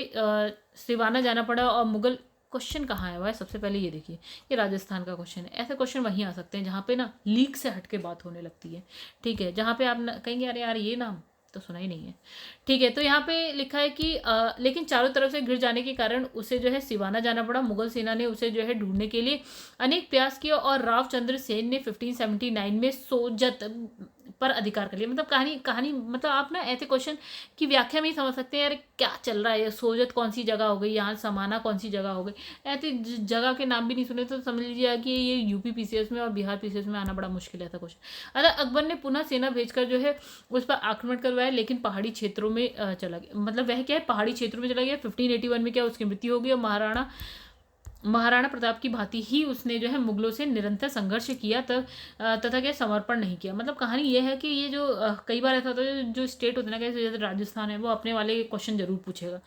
सिवाना जाना पड़ा। और मुगल क्वेश्चन कहाँ है भाई, सबसे पहले ये देखिए, ये राजस्थान का क्वेश्चन है। ऐसे क्वेश्चन वहीं आ सकते हैं जहाँ पे ना लीक से हट के बात होने लगती है, ठीक है, जहाँ पे आप कहेंगे अरे यार ये नाम तो सुना ही नहीं है, ठीक है। तो यहाँ पे लिखा है कि लेकिन चारों तरफ से घिर जाने के कारण उसे जो है सिवाना जाना पड़ा। मुगल सेना ने उसे जो है ढूंढने के लिए अनेक प्रयास किए और राव चंद्र सेन ने 1579 में सोजत पर अधिकार कर लिया। मतलब कहानी मतलब आप ना ऐसे क्वेश्चन की व्याख्या में ही समझ सकते हैं यार क्या चल रहा है, सोजत कौन सी जगह हो गई, यहाँ समाना कौन सी जगह हो गई। ऐसे जगह के नाम भी नहीं सुने तो समझ लीजिए कि ये यूपी पीसीएस में और बिहार पीसीएस में आना बड़ा मुश्किल है था क्वेश्चन। अतः अकबर ने पुनः सेना भेजकर जो है उस पर आक्रमण करवाया, लेकिन पहाड़ी क्षेत्रों में चला गया। मतलब वह क्या है पहाड़ी क्षेत्रों में चला गया। 1581 में क्या उसकी मृत्यु हो गई और महाराणा प्रताप की भांति ही उसने जो है मुगलों से निरंतर संघर्ष किया तथा क्या समर्पण नहीं किया। मतलब कहानी ये है कि ये जो कई बार ऐसा होता है जो स्टेट होते हैं ना, जैसे राजस्थान है, वो अपने वाले क्वेश्चन जरूर पूछेगा,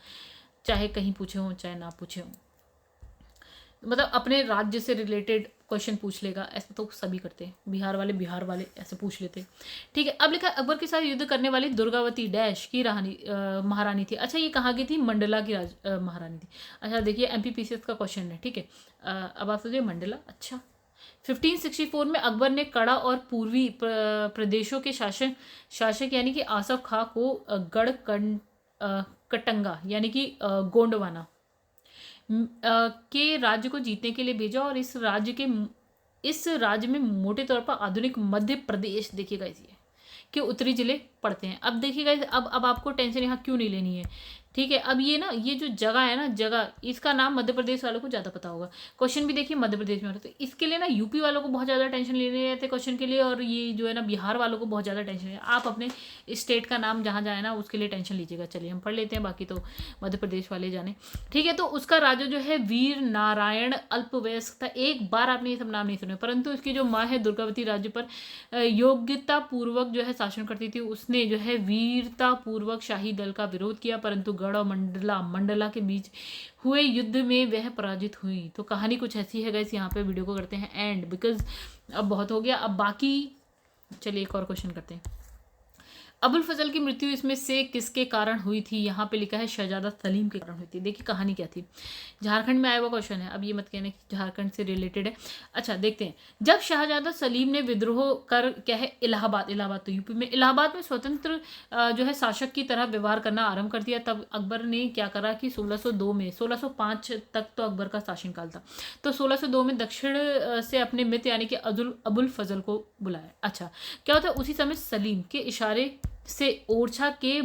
चाहे कहीं पूछे हों चाहे ना पूछे हों, मतलब अपने राज्य से रिलेटेड क्वेश्चन पूछ लेगा। ऐसा तो सभी करते हैं, बिहार वाले ऐसे पूछ लेते हैं, ठीक है। अब लिखा अकबर के साथ युद्ध करने वाली दुर्गावती डैश की महारानी थी। अच्छा, ये कहाँ की थी, मंडला की महारानी थी। अच्छा देखिए एमपीपीसीएस का क्वेश्चन है, ठीक है। अब आप सोचिए मंडला। अच्छा, 1564 में अकबर ने कड़ा और पूर्वी प्रदेशों के शासक यानी कि आसफ खां को कटंगा यानी कि गोंडवाना के राज्य को जीतने के लिए भेजा और इस राज्य में मोटे तौर पर आधुनिक मध्य प्रदेश, देखिएगा इसी के उत्तरी जिले पड़ते हैं। अब देखिएगा, अब आपको टेंशन यहाँ क्यों नहीं लेनी है, ठीक है। अब ये जो जगह है ना, जगह इसका नाम मध्य प्रदेश वालों को ज़्यादा पता होगा। क्वेश्चन भी देखिए मध्य प्रदेश में हो रहा है, तो इसके लिए ना यूपी वालों को बहुत ज़्यादा टेंशन लेने रहते क्वेश्चन के लिए, और ये जो है ना बिहार वालों को बहुत ज़्यादा टेंशन है। आप अपने स्टेट का नाम जहाँ जाए ना उसके लिए टेंशन लीजिएगा। चलिए हम पढ़ लेते हैं, बाकी तो मध्य प्रदेश वाले जाने, ठीक है। तो उसका राजा जो है वीर नारायण अल्पवयस्क था। एक बार आपने ये सब नाम नहीं सुने, परंतु उसकी जो माँ है दुर्गावती राज्य पर योग्यता पूर्वक जो है शासन करती थी। उसने जो है वीरता पूर्वक शाही दल का विरोध किया, परंतु गढ़ और मंडला के बीच हुए युद्ध में वह पराजित हुई। तो कहानी कुछ ऐसी है गाइस। यहाँ पे वीडियो को करते हैं एंड, बिकॉज अब बहुत हो गया। अब बाकी चलिए एक और क्वेश्चन करते हैं। अबुल फजल की मृत्यु इसमें से किसके कारण हुई थी? यहाँ पे लिखा है शहजादा सलीम के कारण हुई थी। देखिए कहानी क्या थी, झारखंड में आया हुआ क्वेश्चन है, अब ये मत कहना कि झारखंड से रिलेटेड है। अच्छा देखते हैं, जब शहजादा सलीम ने विद्रोह कर, क्या है, इलाहाबाद तो यूपी में, इलाहाबाद में स्वतंत्र जो है शासक की तरह व्यवहार करना आरंभ कर दिया, तब अकबर ने क्या करा कि 1602 में, 1605 तक तो अकबर का शासनकाल था, तो 1602 में दक्षिण से अपने मित्र यानी कि अबुल फजल को बुलाया। अच्छा क्या होता है, उसी समय सलीम के इशारे से ओरछा के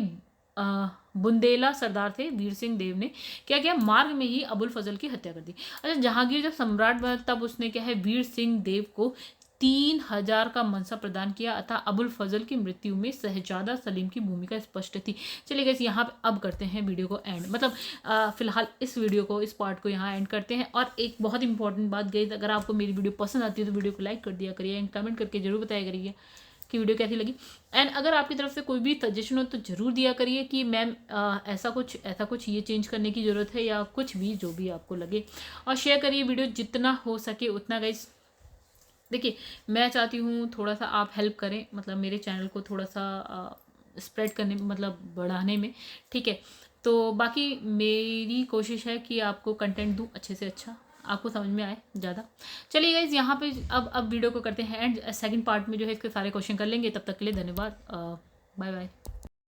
बुंदेला सरदार थे वीर सिंह देव ने क्या किया, मार्ग में ही अबुल फजल की हत्या कर दी। अच्छा जहांगीर जब सम्राट बना तब उसने क्या है वीर सिंह देव को 3000 का मनसा प्रदान किया, अतः अबुल फजल की मृत्यु में शहजादा सलीम की भूमिका स्पष्ट थी। चलिए गाइस यहाँ पे अब करते हैं वीडियो को एंड, मतलब फिलहाल इस वीडियो को, इस पार्ट को यहाँ एंड करते हैं। और एक बहुत इंपॉर्टेंट बात गाइस, अगर आपको मेरी वीडियो पसंद आती है तो वीडियो को लाइक कर दिया करिए एंड कमेंट करके जरूर बताया करिए कि वीडियो कैसी लगी। एंड अगर आपकी तरफ से कोई भी सजेशन हो तो ज़रूर दिया करिए कि मैम ऐसा कुछ ये चेंज करने की ज़रूरत है, या कुछ भी जो भी आपको लगे। और शेयर करिए वीडियो जितना हो सके उतना गाइस। देखिए मैं चाहती हूँ थोड़ा सा आप हेल्प करें, मतलब मेरे चैनल को थोड़ा सा स्प्रेड करने में, मतलब बढ़ाने में, ठीक है। तो बाकी मेरी कोशिश है कि आपको कंटेंट दूँ अच्छे से अच्छा, आपको समझ में आए ज़्यादा। चलिए गाइज यहाँ पे अब वीडियो को करते हैं एंड सेकंड पार्ट में जो है इसके सारे क्वेश्चन कर लेंगे। तब तक के लिए धन्यवाद, बाय बाय।